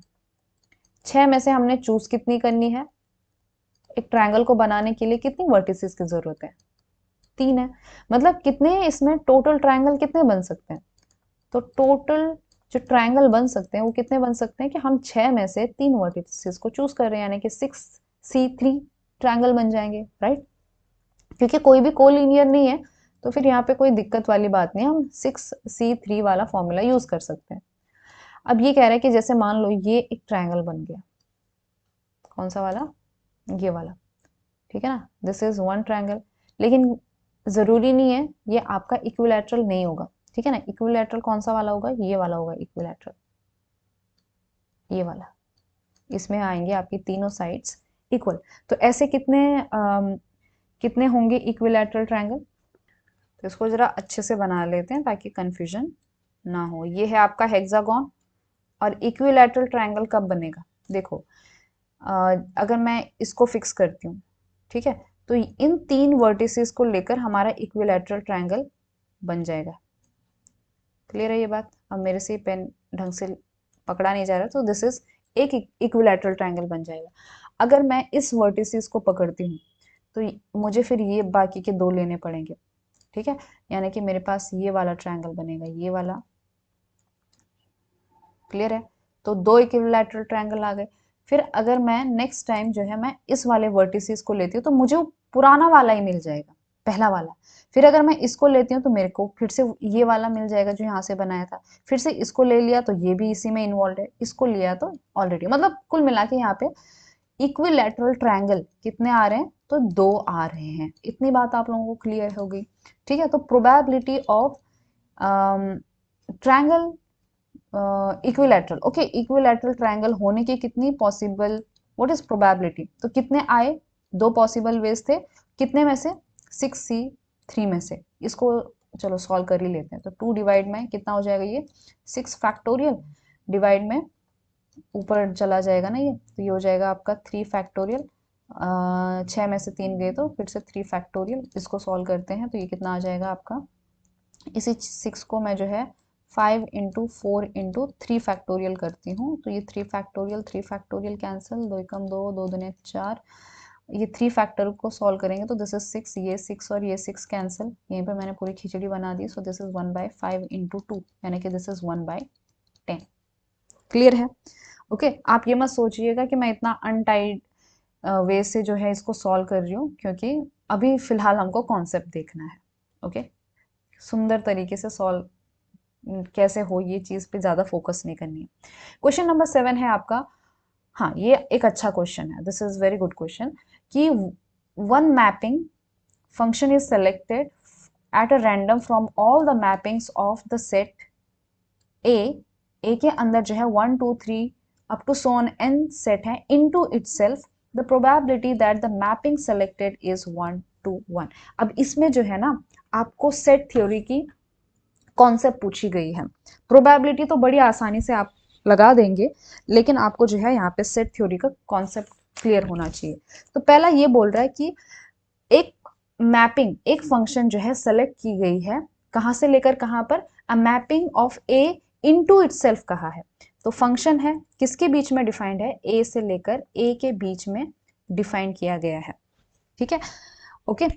6 में से हमने चूज कितनी करनी है? एक ट्रायंगल को बनाने के लिए कितनी वर्टिसेस की जरूरत है? 3 है। मतलब कितने इसमें टोटल ट्रायंगल कितने बन सकते हैं? तो टोटल जो ट्रायंगल बन सकते हैं वो कितने बन सकते हैं कि हम 6 में से 3 वर्टिसेस को चूज कर रहे हैं, यानी कि 6C3 ट्रायंगल बन जाएंगे, राइट। क्योंकि कोई भी कोलिनियर नहीं है तो फिर यहाँ पे कोई दिक्कत वाली बात नहीं, हम 6C3 वाला फॉर्मूला यूज कर सकते हैं। अब ये कह रहा है कि जैसे मान लो ये एक ट्रायंगल बन गया, कौन सा वाला? ये वाला। ठीक है ना, दिस इज वन ट्रायंगल। लेकिन जरूरी नहीं है ये आपका इक्विलैटरल नहीं होगा। ठीक है ना। इक्विलैटरल कौन सा वाला होगा, ये वाला होगा इक्विलैटरल, ये वाला, इसमें आएंगे आपकी तीनों साइड्स इक्वल। तो ऐसे कितने होंगे इक्विलैटरल ट्रायंगल, तो इसको जरा अच्छे से बना लेते हैं ताकि कंफ्यूजन ना हो। ये है आपका हेक्सागोन। और इक्विलैटरल ट्रायंगल कब बनेगा, देखो अगर मैं इसको फिक्स करती हूँ, ठीक है, तो इन तीन वर्टिसेस को लेकर हमारा इक्विलैटरल ट्रायंगल बन जाएगा। क्लियर है ये बात। अब मेरे से पेन ढंग से पकड़ा नहीं जा रहा, तो दिस इज एक इक्विलैटरल ट्रायंगल बन जाएगा। अगर मैं इस वर्टिसेस को पकड़ती हूँ तो मुझे फिर ये बाकी के दो लेने पड़ेंगे, ठीक है, यानी कि मेरे पास ये वाला ट्रायंगल बनेगा, ये वाला। क्लियर है। तो दो इक्विलैटरल ट्रायंगल आ गए। फिर अगर मैं नेक्स्ट टाइम जो है मैं इस वाले वर्टिसेस को लेती हूँ तो मुझे वो पुराना वाला ही मिल जाएगा, पहला वाला। फिर अगर मैं इसको लेती हूँ तो मेरे को फिर से ये वाला मिल जाएगा जो यहाँ से बनाया था। फिर से इसको ले लिया तो ये भी इसी में इन्वॉल्व है, इसको लिया तो ऑलरेडी, मतलब कुल मिला के यहाँ पे इक्विलैटरल ट्रायंगल कितने आ रहे हैं, तो दो आ रहे हैं। इतनी बात आप लोगों को क्लियर हो गई, ठीक है। तो probability of triangle equilateral, okay, equilateral triangle होने की कितनी पॉसिबल, व्हाट इज प्रोबेबिलिटी, तो कितने आए, दो पॉसिबल वेज थे, कितने में से, 6c3 में से। इसको चलो सॉल्व कर ही लेते हैं। तो 2 डिवाइड में कितना हो जाएगा, ये 6 फैक्टोरियल, डिवाइड में ऊपर चला जाएगा ना ये, तो ये हो जाएगा आपका 3 फैक्टोरियल। 6 में से 3 गए तो फिर से 3 फैक्टोरियल। इसको सॉल्व करते हैं तो ये कितना आ जाएगा आपका, इसी 6 को मैं जो है 5 इंटू 4 इंटू 3 फैक्टोरियल करती हूँ, तो ये 3 फैक्टोरियल कैंसिल, 2 एकम 2, 2 दूनी 4। ये 3 फैक्टर को सॉल्व करेंगे तो दिस इज 6, ये 6 और ये 6 कैंसिल, यहीं पे मैंने पूरी खिचड़ी बना दी। सो दिस इज 1/5 इंटू 2, यानी कि दिस इज 1/10। क्लियर है। ओके, आप ये मत सोचिएगा कि मैं इतना अनटाइड वे से जो है इसको सॉल्व कर रही हूँ, क्योंकि अभी फिलहाल हमको कॉन्सेप्ट देखना है। ओके, सुंदर तरीके से सॉल्व कैसे हो ये चीज पे ज्यादा फोकस नहीं करनी है। क्वेश्चन नंबर 7 है आपका। हाँ, ये एक अच्छा क्वेश्चन है, this is very good question, कि one mapping function is selected at a random from all the mappings of the set A के अंदर जो है 1 2 3 up to so on n set है into itself, the probability that the mapping selected is 1 to 1। अब इसमें जो है ना आपको सेट थ्योरी की कॉन्सेप्ट पूछी गई है। प्रोबेबिलिटी तो बड़ी आसानी से आप लगा देंगे, लेकिन आपको जो है यहाँ पे सेट थ्योरी का कॉन्सेप्ट क्लियर होना चाहिए। तो पहला ये बोल रहा है कि एक मैपिंग, एक फंक्शन जो है सेलेक्ट की गई है, कहाँ से लेकर कहाँ पर, अ mapping of A into itself कहा है। तो फंक्शन है किसके बीच में डिफाइंड है, ए से लेकर ए के बीच में डिफाइन किया गया है, ठीक है। ओके,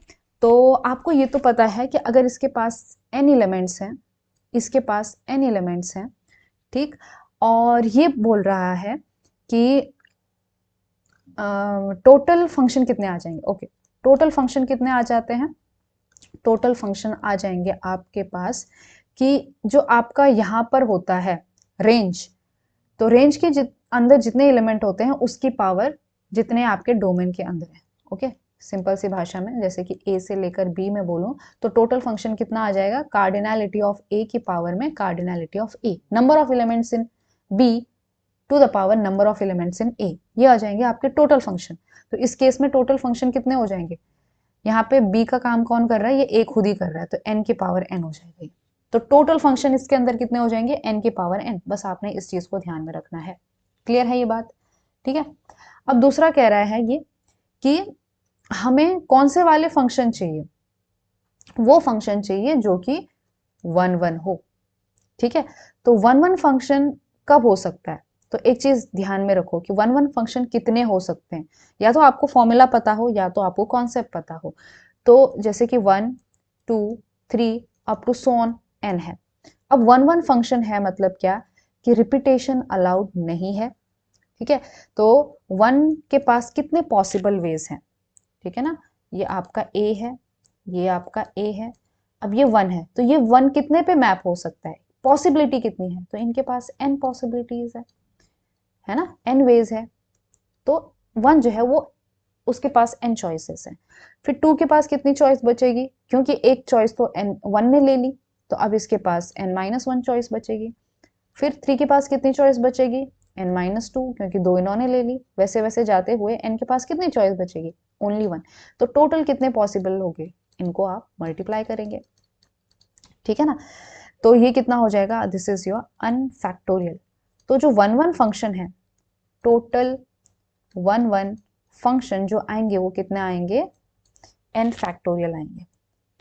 तो आपको ये तो पता है कि अगर इसके पास n एलिमेंट्स हैं, इसके पास n एलिमेंट्स हैं, ठीक, और ये बोल रहा है कि टोटल फंक्शन कितने आ जाएंगे। ओके, टोटल फंक्शन कितने आ जाते हैं, टोटल फंक्शन आ जाएंगे आपके पास कि जो आपका यहाँ पर होता है रेंज, तो रेंज के अंदर जितने एलिमेंट होते हैं उसकी पावर जितने आपके डोमेन के अंदर है। ओके, सिंपल सी भाषा में, जैसे कि ए से लेकर बी में बोलूं तो टोटल फंक्शन कितना आ जाएगा, कार्डिनैलिटी ऑफ ए की पावर में cardinality of A, number of elements in B to the power number of elements in A, ये आ जाएंगे आपके टोटल फंक्शन। तो इस केस में टोटल फंक्शन कितने हो जाएंगे, यहाँ पे b का काम कौन कर रहा है, ये a खुद ही कर रहा है, तो n की पावर n हो जाएगी। तो टोटल फंक्शन इसके अंदर कितने हो जाएंगे, n की पावर n। बस आपने इस चीज को ध्यान में रखना है। क्लियर है ये बात, ठीक है। अब दूसरा कह रहा है ये कि हमें कौन से वाले फंक्शन चाहिए, वो फंक्शन चाहिए जो कि 1 1 हो, ठीक है। तो 1 1 फंक्शन कब हो सकता है, तो एक चीज ध्यान में रखो कि 1 1 फंक्शन कितने हो सकते हैं, या तो आपको फॉर्मूला पता हो या तो आपको कॉन्सेप्ट पता हो। तो जैसे कि 1 2 3 up to so on n है। अब 1 1 फंक्शन है मतलब क्या, कि रिपीटेशन अलाउड नहीं है, ठीक है। तो 1 के पास कितने पॉसिबल वेज हैं, ठीक है ना, ये आपका a है, ये आपका a है, अब ये 1 है, तो ये 1 कितने पे मैप हो सकता है, पॉसिबिलिटी कितनी है, तो इनके पास n पॉसिबिलिटीज है ना, n वेज है। तो 1 जो है वो उसके पास n चॉइसेस है। फिर 2 के पास कितनी चॉइस बचेगी, क्योंकि एक चॉइस तो n 1 ने ले ली, तो अब इसके पास n-1 चॉइस बचेगी। फिर 3 के पास कितनी चॉइस बचेगी, n-2, क्योंकि 2 इन्होंने ले ली। वैसे वैसे जाते हुए n के पास कितनी चॉइस बचेगी, ओनली 1। तो टोटल कितने पॉसिबल हो गए, इनको आप मल्टीप्लाई करेंगे, ठीक है ना। तो ये कितना हो जाएगा, दिस इज योर अनफैक्टोरियल। तो जो 1-1 फंक्शन है, टोटल 1-1 फंक्शन जो आएंगे वो कितने आएंगे, n फैक्टोरियल आएंगे,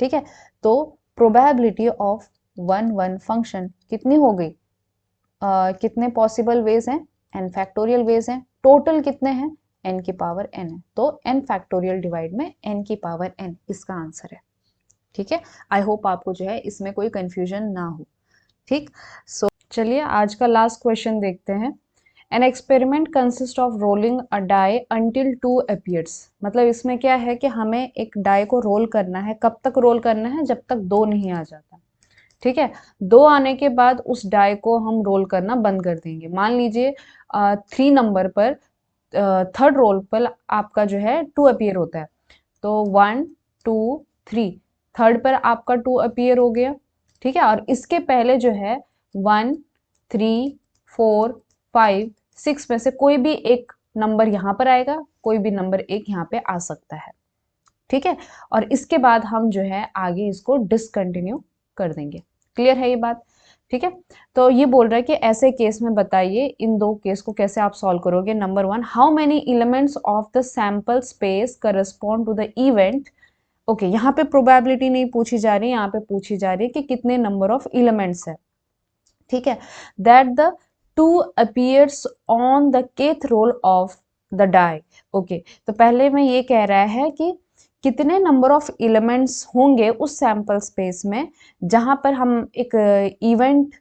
ठीक है। तो प्रोबेबिलिटी ऑफ 1-1 फंक्शन कितनी हो गई, कितने पॉसिबल वेज हैं, n फैक्टोरियल वेज हैं। टोटल कितने हैं, n की पावर n है। तो n फैक्टोरियल डिवाइड में n की पावर n इसका आंसर है, ठीक है। आई होप आपको जो है इसमें कोई कंफ्यूजन ना हो, ठीक। सो चलिए आज का लास्ट क्वेश्चन देखते हैं। An experiment consist of rolling a die until 2 appears. मतलब इसमें क्या है कि हमें एक डाई को रोल करना है, कब तक रोल करना है, जब तक 2 नहीं आ जाता, ठीक है। 2 आने के बाद उस डाई को हम रोल करना बंद कर देंगे। मान लीजिए 3 नंबर पर, थर्ड रोल पर आपका जो है 2 अपीयर होता है, तो 1 2 3, थर्ड पर आपका 2 अपीयर हो गया, ठीक है। और इसके पहले जो है 1 3 4 5 6 में से कोई भी एक नंबर यहाँ पर आएगा, कोई भी नंबर एक यहाँ पे आ सकता है, ठीक है। और इसके बाद हम जो है आगे इसको डिसकंटिन्यू कर देंगे। क्लियर है ये बात, ठीक है। तो ये बोल रहा है कि ऐसे केस में बताइए इन दो केस को कैसे आप सॉल्व करोगे। Number 1, how many elements of the sample space correspond to the event. Okay, यहाँ पे प्रोबेबिलिटी नहीं पूछी जा रही, यहाँ पे पूछी जा रही है कि कितने नंबर ऑफ एलिमेंट्स है, ठीक है। That the 2 appears on the kth roll of the die. Okay, तो पहले में ये कह रहा है कि कितने नंबर ऑफ एलिमेंट्स होंगे उस सैंपल स्पेस में जहां पर हम एक इवेंट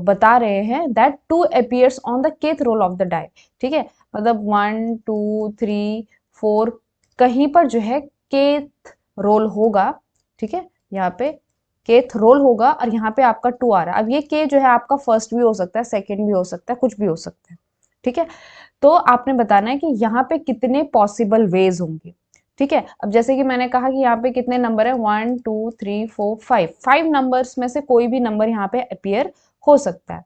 बता रहे हैं, that 2 appears on the kth roll of the die, ठीक है। मतलब 1 2 3 4 कहीं पर जो है kth रोल होगा, ठीक है। यहाँ पे kth रोल होगा और यहाँ पे आपका 2 आ रहा है। अब ये k जो है आपका फर्स्ट भी हो सकता है, सेकंड भी हो सकता है, कुछ भी हो सकता है, ठीक है। तो आपने बताना है कि यहाँ पे कितने पॉसिबल वेज होंगे, ठीक है। अब जैसे कि मैंने कहा कि यहाँ पे कितने नंबर है, 1 2 3 4 5 नंबर्स में से कोई भी नंबर यहाँ पे अपीयर हो सकता है,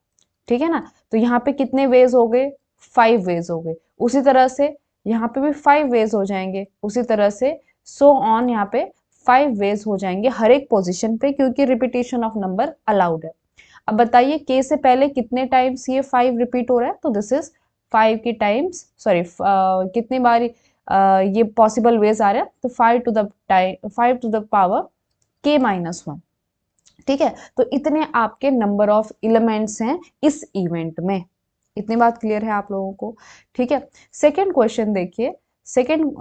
ठीक है ना। तो यहाँ पे कितने वेज हो गए, 5 वेज हो गए। उसी तरह से यहाँ पे भी 5 वेज हो जाएंगे, उसी तरह से सो ऑन यहाँ पे 5 वेज हो जाएंगे हर एक पोजीशन पे, क्योंकि रिपीटेशन ऑफ नंबर अलाउड है। अब बताइए k से पहले कितने टाइम्स ये 5 रिपीट हो रहा है, तो दिस इज 5 की टाइम्स, सॉरी कितनी बार ये पॉसिबल वेज आ रहा है, तो 5 टू द पावर k-1, ठीक है। तो इतने आपके नंबर ऑफ एलिमेंट्स हैं इस इवेंट में। इतनी बात क्लियर है आप लोगों को, ठीक है। सेकेंड क्वेश्चन देखिए, सेकेंड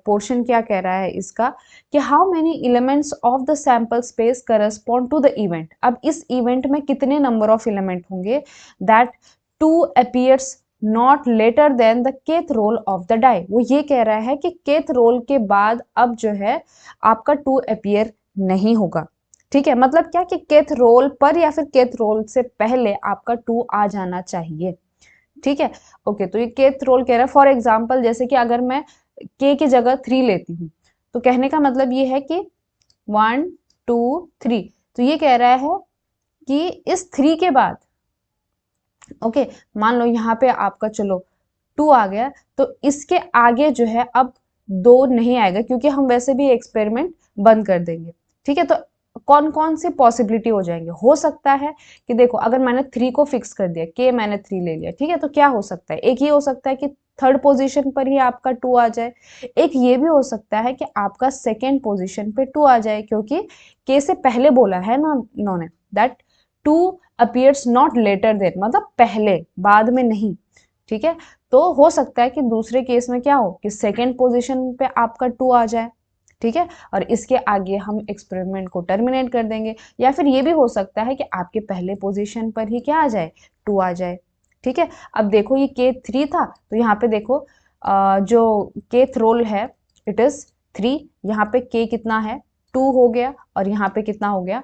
पोर्शन क्या कह रहा है इसका कि how many elements of the sample space correspond to the event. अब इस इवेंट में कितने नंबर ऑफ एलिमेंट होंगे that 2 appears not later than the kth roll of the die. वो ये कह रहा है कि kth रोल के बाद अब जो है आपका 2 अपीयर नहीं होगा, ठीक है। मतलब क्या कि kth रोल पर या फिर kth रोल से पहले आपका 2 आ जाना चाहिए, ठीक है। ओके, तो ये kth रोल कह रहा है, फॉर एग्जाम्पल जैसे कि अगर मैं k की जगह 3 लेती हूँ, तो कहने का मतलब ये है कि 1 2 3, तो ये कह रहा है कि इस 3 के बाद, ओके, मान लो यहाँ पे आपका चलो 2 आ गया, तो इसके आगे जो है अब 2 नहीं आएगा, क्योंकि हम वैसे भी एक्सपेरिमेंट बंद कर देंगे, ठीक है। तो कौन कौन सी पॉसिबिलिटी हो जाएंगे, हो सकता है कि देखो अगर मैंने 3 को फिक्स कर दिया, के मैंने 3 ले लिया, ठीक है, तो क्या हो सकता है, एक ये हो सकता है कि थर्ड पोजीशन पर ही आपका 2 आ जाए। एक ये भी हो सकता है कि आपका सेकेंड पोजीशन पे 2 आ जाए, क्योंकि के से पहले बोला है ना इन्होंने, that 2 appears not later than, मतलब पहले, बाद में नहीं, ठीक है। तो हो सकता है कि दूसरे केस में क्या हो कि सेकेंड पोजीशन पे आपका 2 आ जाए, ठीक है, और इसके आगे हम एक्सपेरिमेंट को टर्मिनेट कर देंगे। या फिर ये भी हो सकता है कि आपके पहले पोजीशन पर ही क्या आ जाए, 2 आ जाए, ठीक है। अब देखो ये k3 था, तो यहाँ पे देखो जो kth रोल है इट इज 3, यहाँ पे k कितना है, 2 हो गया, और यहाँ पे कितना हो गया,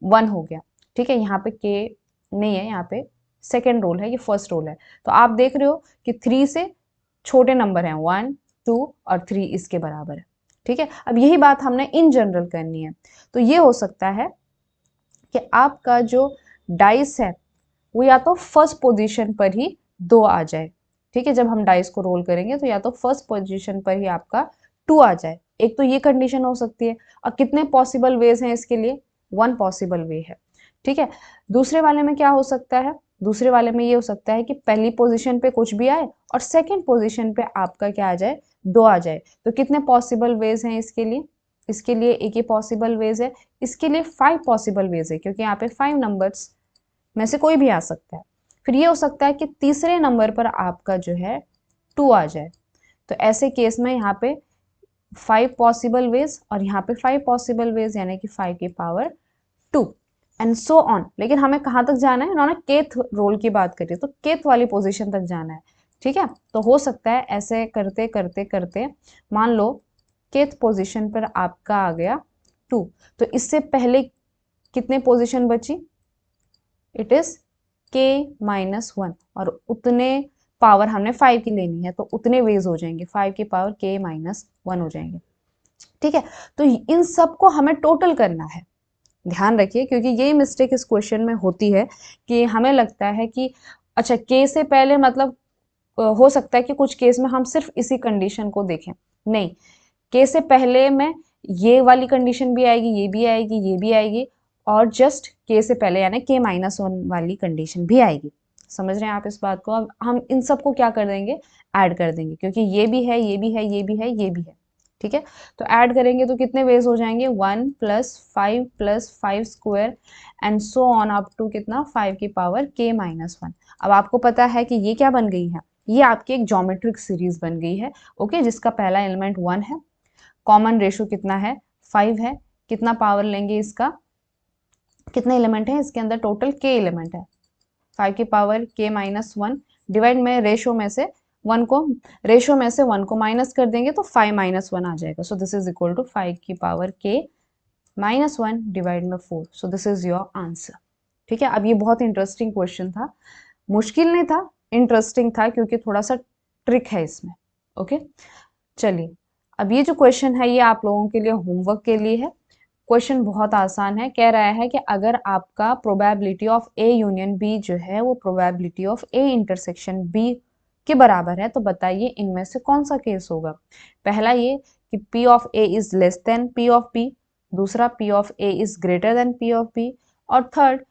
1 हो गया, ठीक है। यहाँ पे k नहीं है, यहाँ पे सेकेंड रोल है, ये फर्स्ट रोल है। तो आप देख रहे हो कि 3 से छोटे नंबर हैं 1 2 और 3 इसके बराबर है, ठीक है। अब यही बात हमने इन जनरल करनी है, तो ये हो सकता है कि आपका जो डाइस है वो या तो फर्स्ट पोजीशन पर ही 2 आ जाए, ठीक है। जब हम डाइस को रोल करेंगे तो या तो फर्स्ट पोजीशन पर ही आपका 2 आ जाए, एक तो ये कंडीशन हो सकती है। और कितने पॉसिबल वेज हैं इसके लिए? 1 पॉसिबल वे है, ठीक है। दूसरे वाले में क्या हो सकता है? दूसरे वाले में ये हो सकता है कि पहली पोजीशन पे कुछ भी आए और सेकंड पोजीशन पे आपका क्या आ जाए? 2 आ जाए। तो कितने पॉसिबल वेज हैं इसके लिए? इसके लिए एक ही पॉसिबल वेज है। इसके लिए 5 पॉसिबल वेज है, क्योंकि यहाँ पे 5 नंबर्स में से कोई भी आ सकता है। फिर ये हो सकता है कि तीसरे नंबर पर आपका जो है 2 आ जाए। तो ऐसे केस में यहाँ पे 5 पॉसिबल वेज और यहाँ पे 5 पॉसिबल वेज, यानी कि 5 की पावर 2 एंड सो ऑन। लेकिन हमें कहाँ तक जाना है? उन्होंने केथ रोल की बात करी, तो केथ वाली पोजीशन तक जाना है, ठीक है। तो हो सकता है ऐसे करते करते करते मान लो केथ पोजीशन पर आपका आ गया 2, तो इससे पहले कितने पोजीशन बची? इट इज k-1, और उतने पावर हमने 5 की लेनी है, तो उतने वेज हो जाएंगे, 5 की पावर k-1 हो जाएंगे, ठीक है। तो इन सब को हमें टोटल करना है, ध्यान रखिए, क्योंकि यही मिस्टेक इस क्वेश्चन में होती है कि हमें लगता है कि अच्छा k से पहले मतलब हो सकता है कि कुछ केस में हम सिर्फ इसी कंडीशन को देखें। नहीं, k से पहले में ये वाली कंडीशन भी आएगी, ये भी आएगी, ये भी आएगी, और जस्ट k से पहले यानी k-1 वाली कंडीशन भी आएगी। समझ रहे हैं आप इस बात को? अब हम इन सबको क्या कर देंगे? ऐड कर देंगे, क्योंकि ये भी है, ये भी है, ये भी है, ये भी है, ठीक है। तो ऐड करेंगे तो कितने वेज हो जाएंगे? 1 + 5 square and so on up to कितना? 5 की पावर k-1। अब आपको पता है कि ये क्या बन गई है? ये आपकी एक ज्योमेट्रिक सीरीज बन गई है, ओके, जिसका पहला एलिमेंट 1 है, कॉमन रेशो कितना है? 5 है। कितना पावर लेंगे इसका? कितने एलिमेंट है इसके अंदर? टोटल k एलिमेंट है। 5 की पावर k-1 डिवाइड में रेशो में से 1 को, रेशो में से 1 को माइनस कर देंगे तो 5-1 आ जाएगा। So this is equal to 5 की पावर k-1 डिवाइड में 4। So this is your answer, ठीक है। अब ये बहुत इंटरेस्टिंग क्वेश्चन था, मुश्किल नहीं था, इंटरेस्टिंग था, क्योंकि थोड़ा सा ट्रिक है इसमें, ओके। चलिए, अब ये जो क्वेश्चन है ये आप लोगों के लिए होमवर्क के लिए है। क्वेश्चन बहुत आसान है, कह रहा है कि अगर आपका probability of A union B जो है वो probability of A intersection B के बराबर है, तो बताइए इनमें से कौन सा केस होगा। पहला ये कि P of A is less than P of B, दूसरा P of A is greater than P of B, और third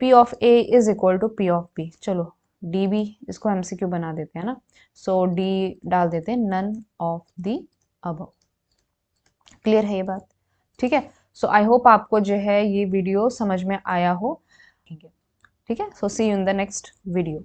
P of A is equal to P of B. चलो डी बी इसको एमसीक्यू बना देते हैं ना, सो डी डाल देते हैं none of the above. Clear है ये बात? ठीक है। सो आई होप आपको जो है ये वीडियो समझ में आया हो, ठीक है। So see you in the next video.